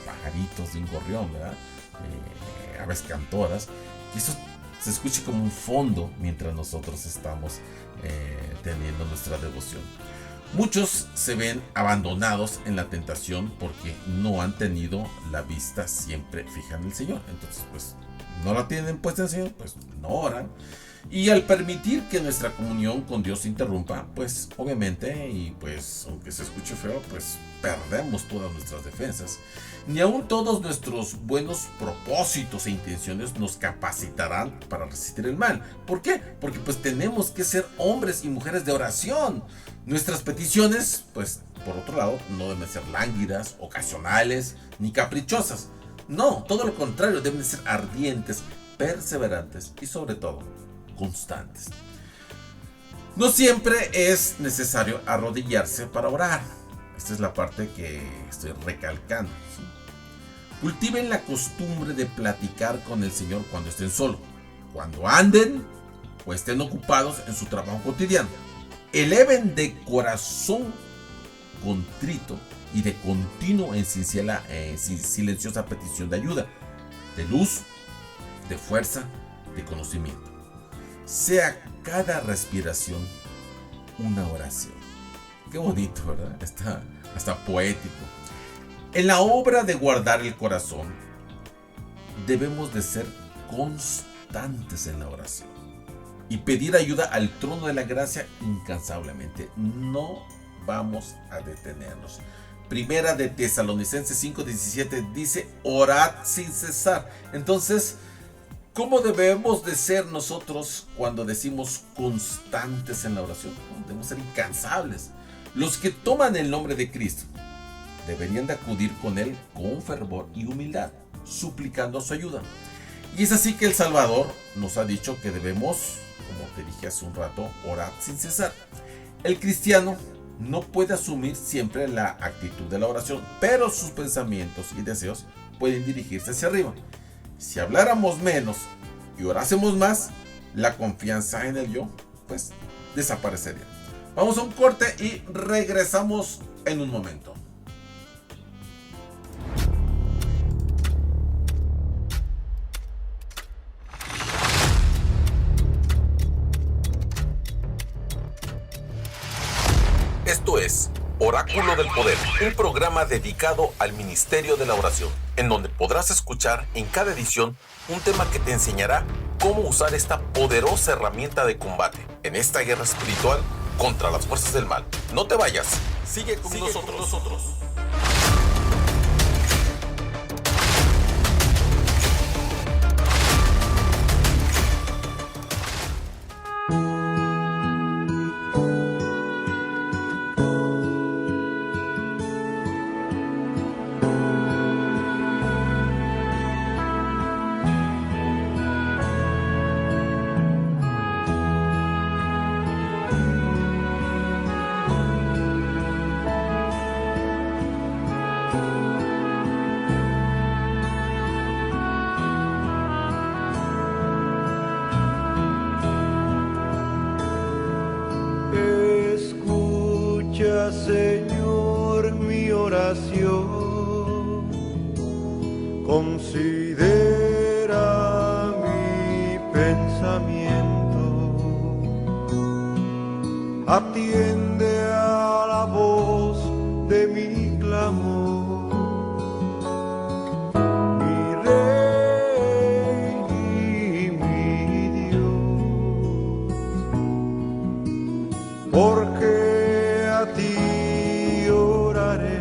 pajaritos, de un gorrión, ¿verdad? Aves cantoras, que eso se escuche como un fondo mientras nosotros estamos teniendo nuestra devoción. Muchos se ven abandonados en la tentación porque no han tenido la vista siempre fija en el Señor. Entonces, pues, no la tienen puesta en el Señor, pues no oran. Y al permitir que nuestra comunión con Dios se interrumpa, pues obviamente, y pues aunque se escuche feo, pues perdemos todas nuestras defensas. Ni aun todos nuestros buenos propósitos e intenciones nos capacitarán para resistir el mal. ¿Por qué? Porque pues tenemos que ser hombres y mujeres de oración. Nuestras peticiones, pues por otro lado, no deben ser lánguidas, ocasionales, ni caprichosas. No, todo lo contrario, deben ser ardientes, perseverantes y sobre todo constantes. No siempre es necesario arrodillarse para orar. Esta es la parte que estoy recalcando, ¿sí? Cultiven la costumbre de platicar con el Señor cuando estén solos, cuando anden o estén ocupados en su trabajo cotidiano. Eleven de corazón contrito y de continuo en silenciosa petición de ayuda, de luz, de fuerza, de conocimiento. Sea cada respiración una oración. Qué bonito, ¿verdad? Está hasta poético. En la obra de guardar el corazón, debemos de ser constantes en la oración y pedir ayuda al trono de la gracia incansablemente. No vamos a detenernos. Primera de Tesalonicenses 5:17 dice, orad sin cesar. Entonces, ¿cómo debemos de ser nosotros cuando decimos constantes en la oración? Debemos ser incansables. Los que toman el nombre de Cristo deberían de acudir con Él con fervor y humildad, suplicando su ayuda. Y es así que el Salvador nos ha dicho que debemos, como te dije hace un rato, orar sin cesar. El cristiano no puede asumir siempre la actitud de la oración, pero sus pensamientos y deseos pueden dirigirse hacia arriba. Si habláramos menos y orásemos más, la confianza en el yo, pues, desaparecería. Vamos a un corte y regresamos en un momento. Esto es Oráculo del Poder, un programa dedicado al ministerio de la oración, en donde podrás escuchar en cada edición un tema que te enseñará cómo usar esta poderosa herramienta de combate en esta guerra espiritual contra las fuerzas del mal. No te vayas, sigue con nosotros. Escucha, Señor, mi oración, considera mi pensamiento, atiende a la voz de mi clamor, mi Rey y mi Dios, porque a ti oraré.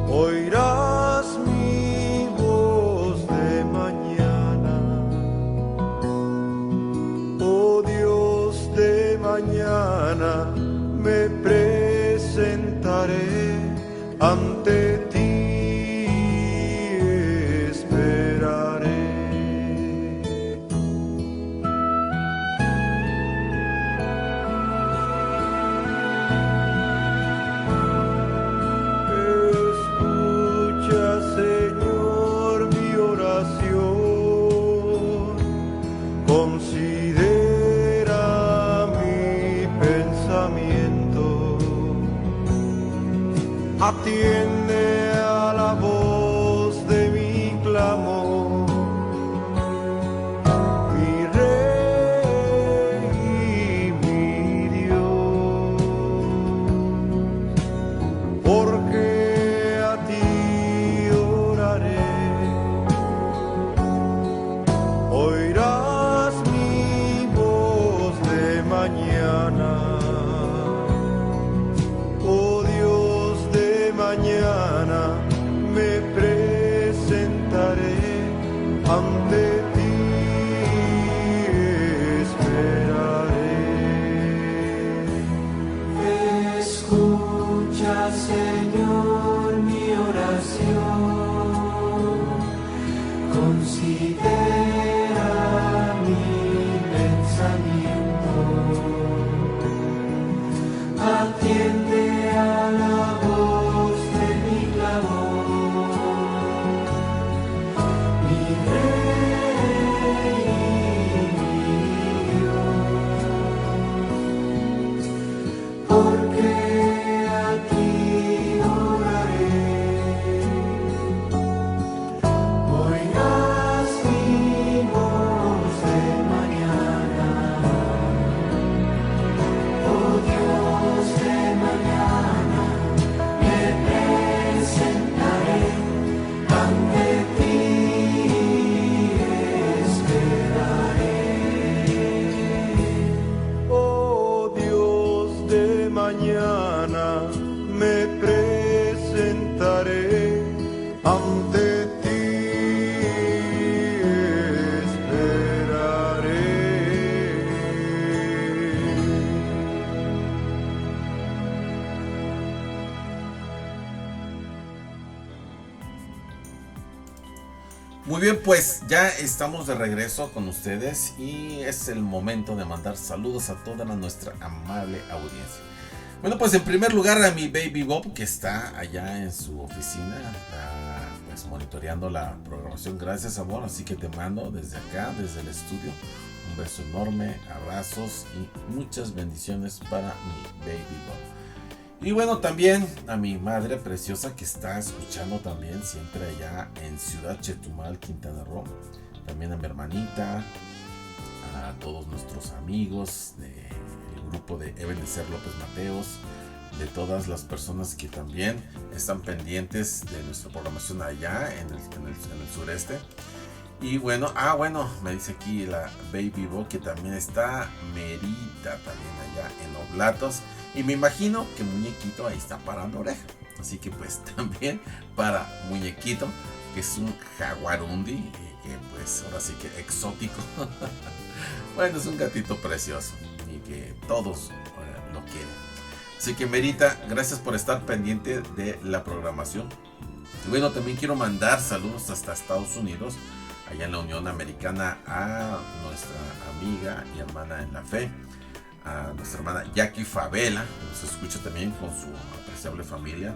Oirás mi voz de mañana, oh Dios, de mañana me presentaré ante ti, esperaré. Escucha, Señor, mi oración, considera mi pensamiento, atiende a la voz de mi clamor, mi Rey y mi Dios, porque a ti oraré. Oirás mi voz de mañana, oh Dios, de mañana me presentaré ante ti, esperaré. Escucha, Señor, mi oración, considera mi pensamiento, atiende a la voz de mi clamor, mi Rey y mi Dios, porque a ti oraré. Oirás mi Muy bien, pues ya estamos de regreso con ustedes y es el momento de mandar saludos a toda nuestra amable audiencia. Bueno, pues en primer lugar a mi Baby Bob, que está allá en su oficina, está pues monitoreando la programación. Gracias, amor, así que te mando desde acá, desde el estudio, un beso enorme, abrazos y muchas bendiciones para mi Baby Bob. Y bueno, también a mi madre preciosa que está escuchando también siempre allá en Ciudad Chetumal, Quintana Roo. También a mi hermanita, a todos nuestros amigos del grupo de Ebenezer López Mateos, de todas las personas que también están pendientes de nuestra programación allá en el sureste. Y bueno, me dice aquí la Baby Bo que también está Merita también allá en Oblatos. Y me imagino que Muñequito ahí está parando oreja. Así que pues también para Muñequito, que es un jaguarundi, que pues ahora sí que exótico. Bueno, es un gatito precioso y que todos lo quieren. Así que Merita, gracias por estar pendiente de la programación. Y bueno, también quiero mandar saludos hasta Estados Unidos, allá en la Unión Americana, a nuestra amiga y hermana en la fe, a nuestra hermana Jackie Favela, que nos escucha también con su apreciable familia,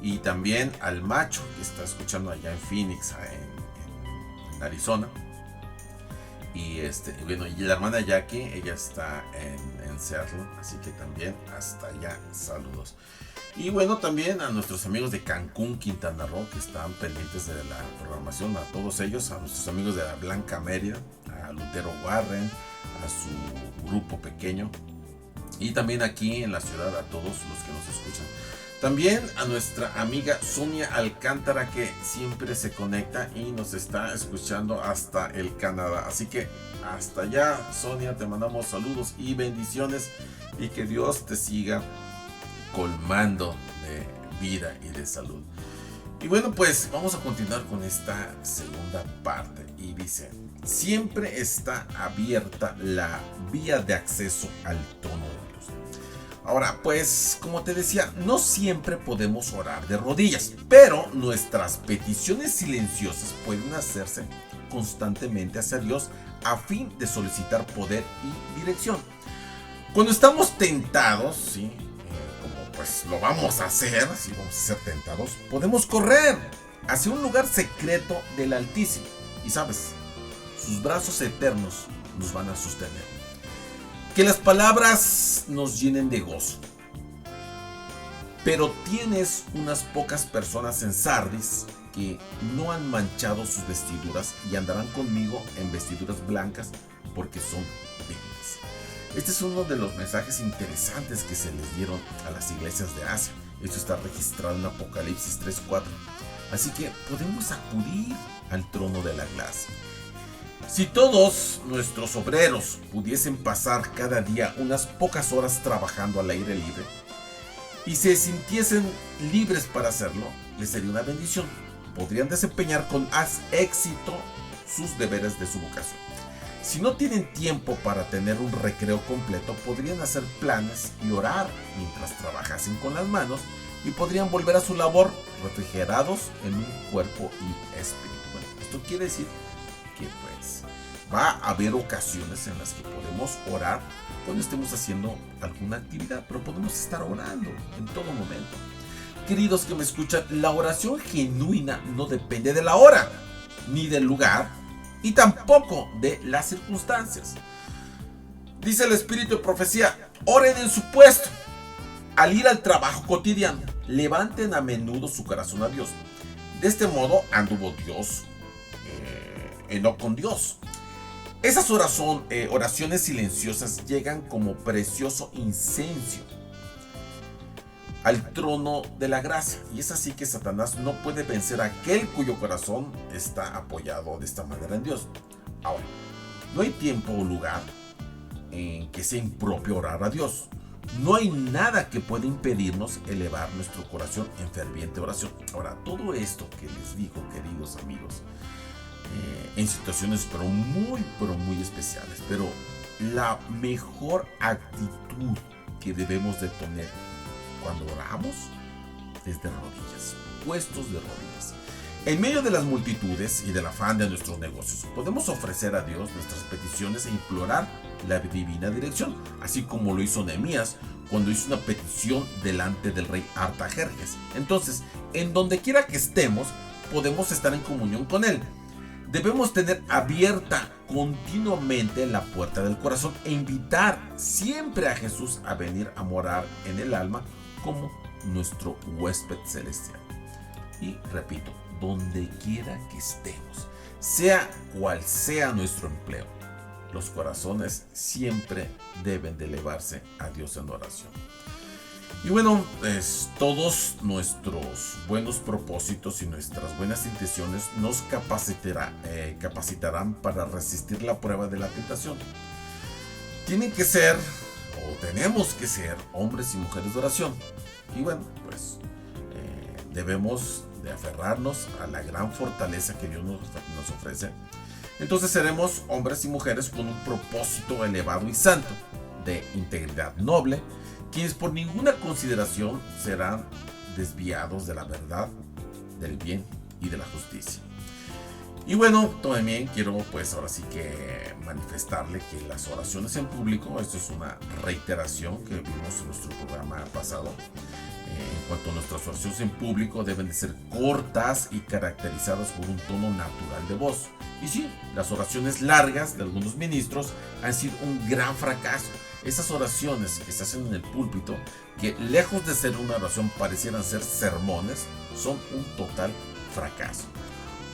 y también al Macho, que está escuchando allá en Phoenix, en Arizona. Y bueno, y la hermana Jackie, ella está en Seattle, así que también hasta allá saludos. Y bueno, también a nuestros amigos de Cancún, Quintana Roo, que están pendientes de la programación, a todos ellos, a nuestros amigos de la Blanca Mérida, a Lutero Warren, a su grupo pequeño, y también aquí en la ciudad a todos los que nos escuchan. También a nuestra amiga Sonia Alcántara, que siempre se conecta y nos está escuchando hasta el Canadá. Así que hasta allá, Sonia, te mandamos saludos y bendiciones, y que Dios te siga colmando de vida y de salud. Y bueno, pues vamos a continuar con esta segunda parte. Y dice: siempre está abierta la vía de acceso al trono de Dios. Ahora, pues, como te decía, no siempre podemos orar de rodillas, pero nuestras peticiones silenciosas pueden hacerse constantemente hacia Dios a fin de solicitar poder y dirección. Cuando estamos tentados, ¿sí? Pues lo vamos a hacer, si vamos a ser tentados, podemos correr hacia un lugar secreto del Altísimo. Y sabes, sus brazos eternos nos van a sostener. Que las palabras nos llenen de gozo. Pero tienes unas pocas personas en Sardis que no han manchado sus vestiduras y andarán conmigo en vestiduras blancas porque son dignas. Este es uno de los mensajes interesantes que se les dieron a las iglesias de Asia. Esto está registrado en Apocalipsis 3:4. Así que podemos acudir al trono de la gracia. Si todos nuestros obreros pudiesen pasar cada día unas pocas horas trabajando al aire libre y se sintiesen libres para hacerlo, les sería una bendición. Podrían desempeñar con éxito sus deberes de su vocación. Si no tienen tiempo para tener un recreo completo, podrían hacer planes y orar mientras trabajasen con las manos, y podrían volver a su labor refrigerados en un cuerpo y espíritu. Bueno, esto quiere decir que pues va a haber ocasiones en las que podemos orar cuando estemos haciendo alguna actividad, pero podemos estar orando en todo momento. Queridos que me escuchan, la oración genuina no depende de la hora, ni del lugar, y tampoco de las circunstancias. Dice el Espíritu de Profecía: oren en su puesto. Al ir al trabajo cotidiano, levanten a menudo su corazón a Dios. De este modo anduvo Dios, Enoc con Dios. Esas oraciones silenciosas llegan como precioso incenso al trono de la gracia. Y es así que Satanás no puede vencer a aquel cuyo corazón está apoyado de esta manera en Dios. Ahora, no hay tiempo o lugar en que sea impropio orar a Dios. No hay nada que pueda impedirnos elevar nuestro corazón en ferviente oración. Ahora, todo esto que les digo, queridos amigos, en situaciones pero muy especiales, pero la mejor actitud que debemos de tener cuando oramos es de rodillas, puestos de rodillas. En medio de las multitudes y del afán de nuestros negocios, podemos ofrecer a Dios nuestras peticiones e implorar la divina dirección, así como lo hizo Nehemías cuando hizo una petición delante del rey Artajerjes. Entonces, en donde quiera que estemos, podemos estar en comunión con Él. Debemos tener abierta continuamente la puerta del corazón e invitar siempre a Jesús a venir a morar en el alma como nuestro huésped celestial. Y repito, donde quiera que estemos, sea cual sea nuestro empleo, los corazones siempre deben de elevarse a Dios en oración. Y bueno, pues todos nuestros buenos propósitos y nuestras buenas intenciones nos capacitarán para resistir la prueba de la tentación. Tienen que ser, o tenemos que ser, hombres y mujeres de oración. Y bueno, pues debemos de aferrarnos a la gran fortaleza que Dios nos ofrece. Entonces seremos hombres y mujeres con un propósito elevado y santo, de integridad noble, quienes por ninguna consideración serán desviados de la verdad, del bien y de la justicia. Y bueno, también quiero pues ahora sí que manifestarle que las oraciones en público, esto es una reiteración que vimos en nuestro programa pasado, en cuanto a nuestras oraciones en público deben de ser cortas y caracterizadas por un tono natural de voz. Y sí, las oraciones largas de algunos ministros han sido un gran fracaso. Esas oraciones que se hacen en el púlpito, que lejos de ser una oración parecieran ser sermones, son un total fracaso.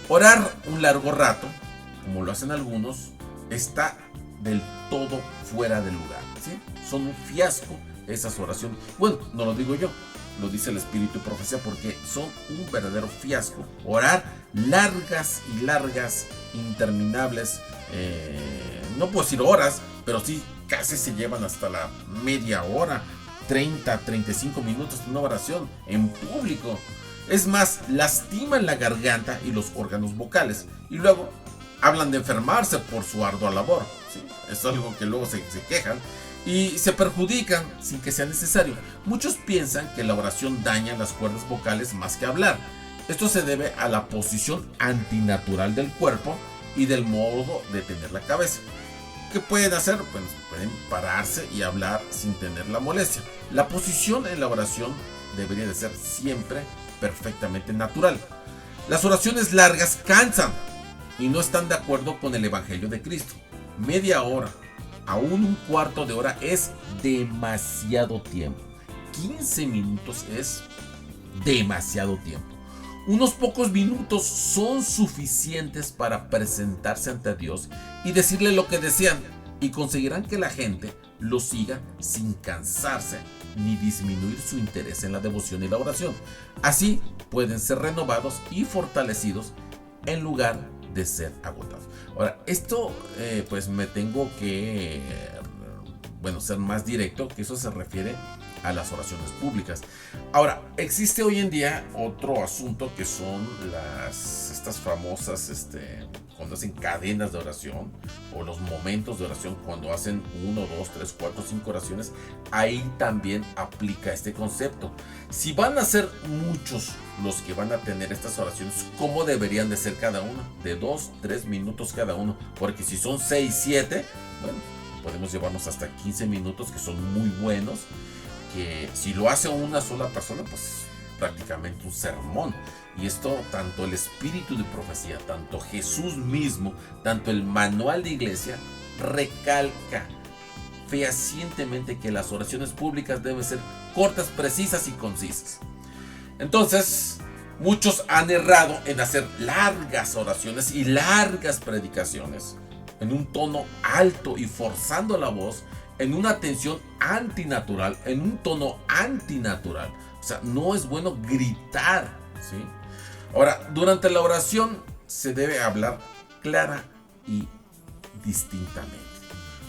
Orar un largo rato, como lo hacen algunos, está del todo fuera de lugar, ¿sí? Son un fiasco esas oraciones. Bueno, no lo digo yo, lo dice el Espíritu y Profecía, porque son un verdadero fiasco. Orar largas y largas, interminables, no puedo decir horas, pero sí casi se llevan hasta la media hora, 30, 35 minutos de una oración en público. Es más, lastiman la garganta y los órganos vocales. Y luego hablan de enfermarse por su ardua labor, ¿sí? Es algo que luego se quejan y se perjudican sin que sea necesario. Muchos piensan que la oración daña las cuerdas vocales más que hablar. Esto se debe a la posición antinatural del cuerpo y del modo de tener la cabeza. ¿Qué pueden hacer? Pues pueden pararse y hablar sin tener la molestia. La posición en la oración debería de ser siempre perfectamente natural. Las oraciones largas cansan y no están de acuerdo con el Evangelio de Cristo. Media hora, aún un cuarto de hora es demasiado tiempo. 15 minutos es demasiado tiempo. Unos pocos minutos son suficientes para presentarse ante Dios y decirle lo que desean, y conseguirán que la gente lo siga sin cansarse ni disminuir su interés en la devoción y la oración. Así pueden ser renovados y fortalecidos en lugar de ser agotados. Ahora, esto pues me tengo que ser más directo, que eso se refiere a las oraciones públicas. Ahora, existe hoy en día otro asunto que son estas famosas cuando hacen cadenas de oración o los momentos de oración, cuando hacen 1, 2, 3, 4, 5 oraciones. Ahí también aplica este concepto. Si van a ser muchos los que van a tener estas oraciones, ¿cómo deberían de ser cada uno? De 2, 3 minutos cada uno, porque si son 6, 7, bueno, podemos llevarnos hasta 15 minutos, que son muy buenos, que si lo hace una sola persona, pues prácticamente un sermón. Y esto, tanto el Espíritu de Profecía, tanto Jesús mismo, tanto el manual de iglesia, recalca fehacientemente que las oraciones públicas deben ser cortas, precisas y concisas. Entonces, muchos han errado en hacer largas oraciones y largas predicaciones en un tono alto y forzando la voz, en una tensión antinatural, en un tono antinatural. O sea, no es bueno gritar, ¿sí? Ahora, durante la oración se debe hablar clara y distintamente.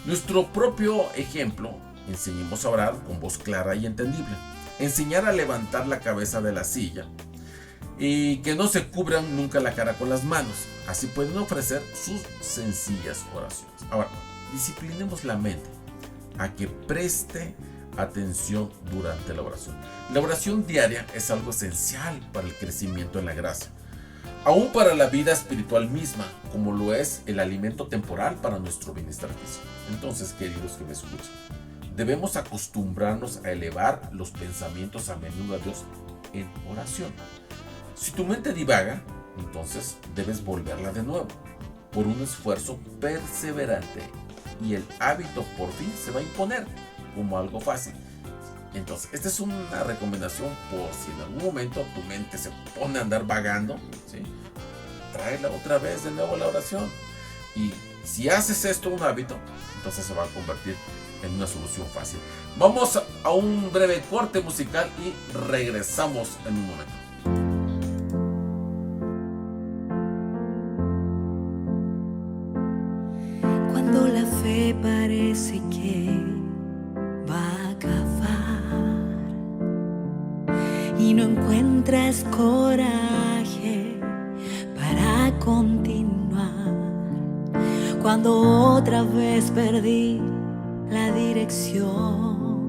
Nuestro propio ejemplo, enseñemos a orar con voz clara y entendible. Enseñar a levantar la cabeza de la silla y que no se cubran nunca la cara con las manos. Así pueden ofrecer sus sencillas oraciones. Ahora, disciplinemos la mente a que preste atención durante la oración. La oración diaria es algo esencial para el crecimiento en la gracia. aún para la vida espiritual misma, como lo es el alimento temporal para nuestro bienestar físico. Entonces, queridos que me escuchan, debemos acostumbrarnos a elevar los pensamientos a menudo a Dios en oración. Si tu mente divaga, entonces debes volverla de nuevo, por un esfuerzo perseverante, y el hábito por fin se va a imponer como algo fácil. Entonces, esta es una recomendación por si en algún momento tu mente se pone a andar vagando, ¿sí? Tráela otra vez de nuevo a la oración. Y si haces esto un hábito, entonces se va a convertir en una solución fácil. Vamos a un breve corte musical y regresamos en un momento. Cuando la fe parece que va a acabar y no encuentras coraje para continuar, cuando otra vez perdí la dirección,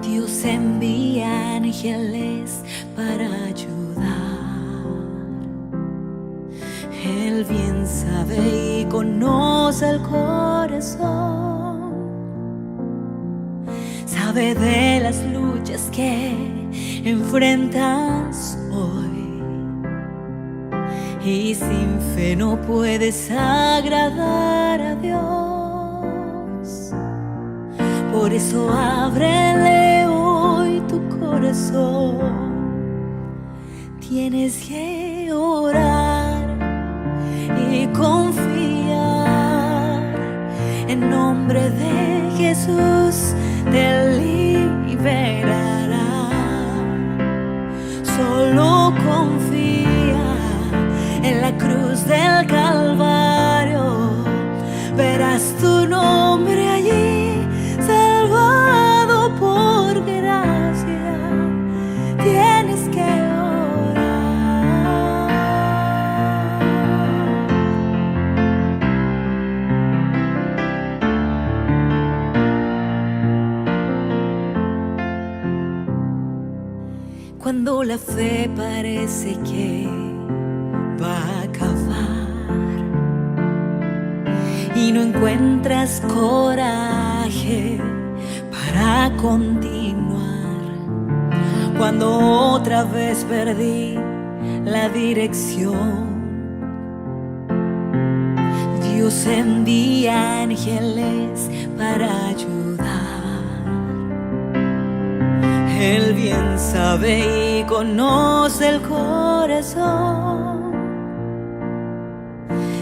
Dios envía ángeles para ayudar. Él bien sabe y conoce el corazón, sabe de las luchas que enfrentas hoy, y sin fe no puedes agradar a Dios. Por eso ábrele hoy tu corazón, tienes que orar y confiar. En nombre de Jesús te liberará. Solo confía en la cruz del Calvario, verás tu nombre allí, salvado por gracia. Tienes que cuando la fe parece que va a acabar y no encuentras coraje para continuar, cuando otra vez perdí la dirección, Dios envía ángeles para ayudar. Él bien sabe y conoce el corazón,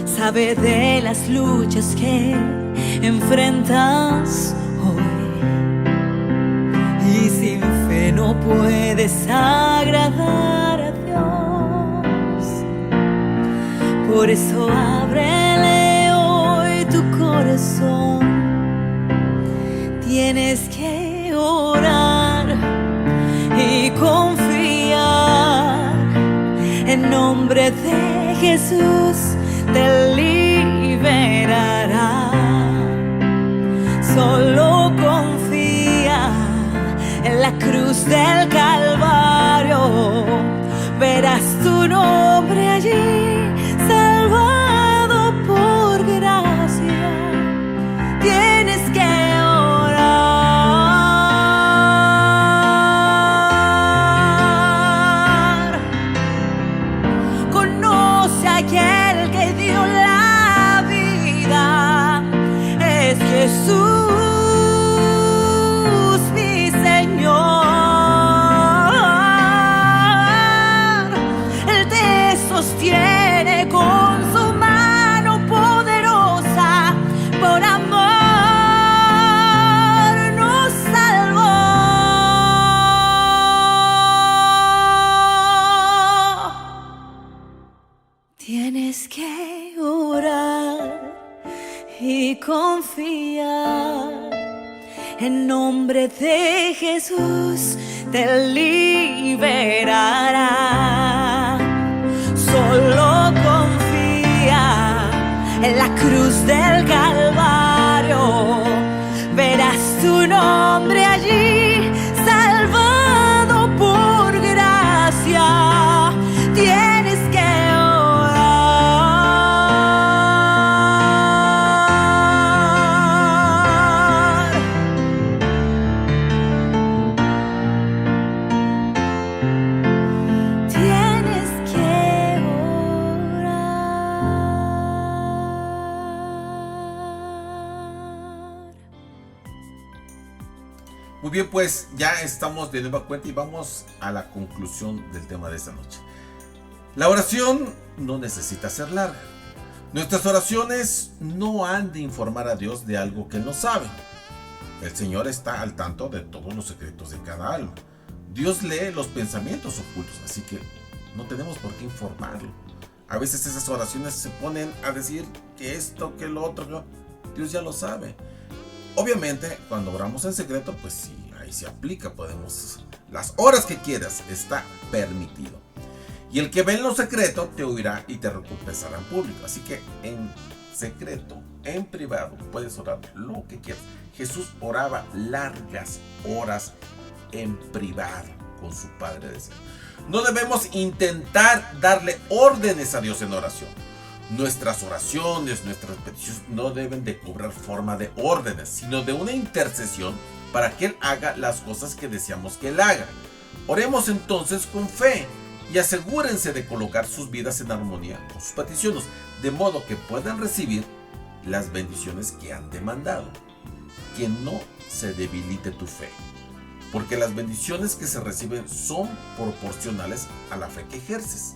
sabe de las luchas que enfrentas hoy, y sin fe no puedes agradar a Dios. Por eso ábrele hoy tu corazón, tienes que orar y confiar. En nombre de Jesús te liberará. Solo confía en la cruz del Calvario, verás tu nombre allí, salvado por gracia. Tienes que Jesús, mi Señor, Él te sostiene con su mano poderosa, por amor nos salvó. Tienes que orar y confiar. En nombre de Jesús te liberará. Solo confía en la cruz del Calvario, verás tu nombre allí, salvado por gracia. Muy bien, pues ya estamos de nueva cuenta y vamos a la conclusión del tema de esta noche. La oración no necesita ser larga. Nuestras oraciones no han de informar a Dios de algo que no sabe. El Señor está al tanto de todos los secretos de cada alma. Dios lee los pensamientos ocultos, así que no tenemos por qué informarlo. A veces esas oraciones se ponen a decir que esto, que lo otro, Dios ya lo sabe. Obviamente, cuando oramos en secreto, pues sí, ahí se aplica, podemos, las horas que quieras, está permitido. Y el que ve en lo secreto te oirá y te recompensará en público. Así que en secreto, en privado, puedes orar lo que quieras. Jesús oraba largas horas en privado con su Padre del Cielo. No debemos intentar darle órdenes a Dios en oración. Nuestras oraciones, nuestras peticiones no deben de cobrar forma de órdenes, sino de una intercesión para que Él haga las cosas que deseamos que Él haga. Oremos entonces con fe y asegúrense de colocar sus vidas en armonía con sus peticiones, de modo que puedan recibir las bendiciones que han demandado. Que no se debilite tu fe, porque las bendiciones que se reciben son proporcionales a la fe que ejerces.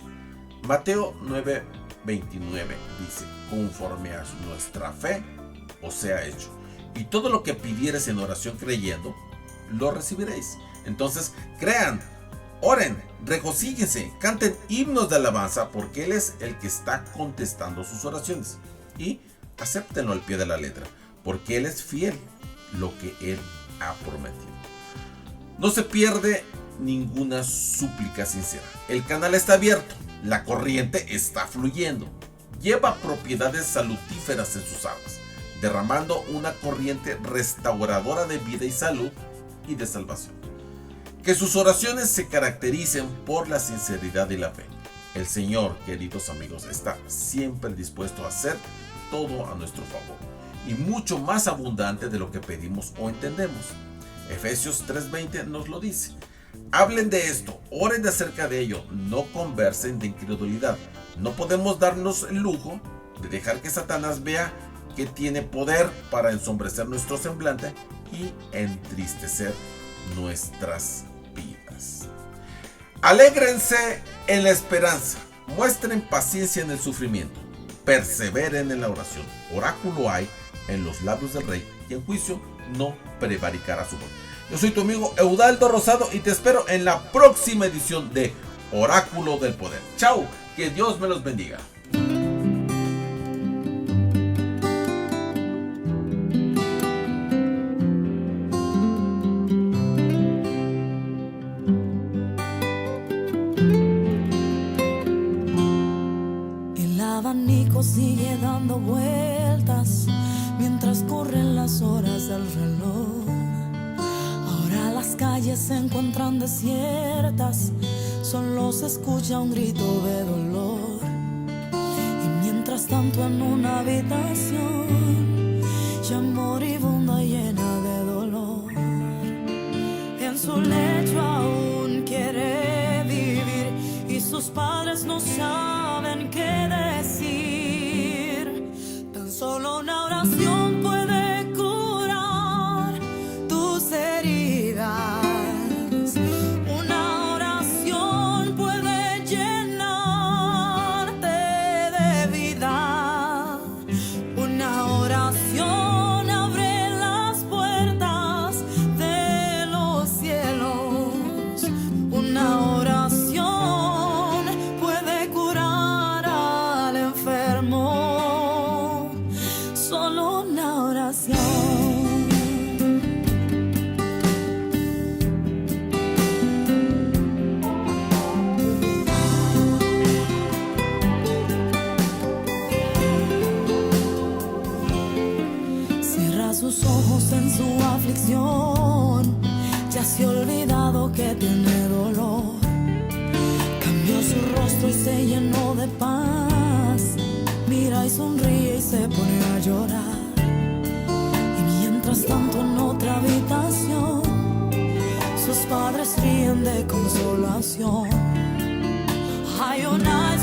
Mateo 9:29 dice: conforme a nuestra fe os sea hecho, y todo lo que pidieres en oración creyendo, lo recibiréis. Entonces crean, oren, regocíguense, canten himnos de alabanza, porque Él es el que está contestando sus oraciones. Y acéptenlo al pie de la letra, porque Él es fiel lo que Él ha prometido. No se pierde ninguna súplica sincera. El canal está abierto, la corriente está fluyendo. Lleva propiedades salutíferas en sus aguas, derramando una corriente restauradora de vida y salud y de salvación. Que sus oraciones se caractericen por la sinceridad y la fe. El Señor, queridos amigos, está siempre dispuesto a hacer todo a nuestro favor, y mucho más abundante de lo que pedimos o entendemos. Efesios 3:20 nos lo dice. Hablen de esto, oren acerca de ello, no conversen de incredulidad. No podemos darnos el lujo de dejar que Satanás vea que tiene poder para ensombrecer nuestro semblante y entristecer nuestras vidas. Alégrense en la esperanza, muestren paciencia en el sufrimiento, perseveren en la oración. Oráculo hay en los labios del rey, y en juicio no prevaricará su voz. Yo soy tu amigo Eudaldo Rosado y te espero en la próxima edición de Oráculo del Poder. Chao, que Dios me los bendiga. El abanico sigue dando vueltas mientras corren las horas del reloj. Ahora las calles se encuentran desiertas, solo se escucha un grito de dolor. Y mientras tanto en una habitación ya moribunda y llena de dolor, en su lecho aún quiere vivir y sus padres no saben qué decir. Tan solo una oración puede curar tus heridas. Una oración puede llenarte de vida. Una oración abre las puertas de los cielos. Una oración puede curar al enfermo. Solo una oración. Cierra sus ojos en su aflicción, ya se ha olvidado que tiene dolor. Cambió su rostro y se llenó de paz, mira y sonríe y se pone a llorar. Y mientras tanto en otra habitación, sus padres ríen de consolación. Hay una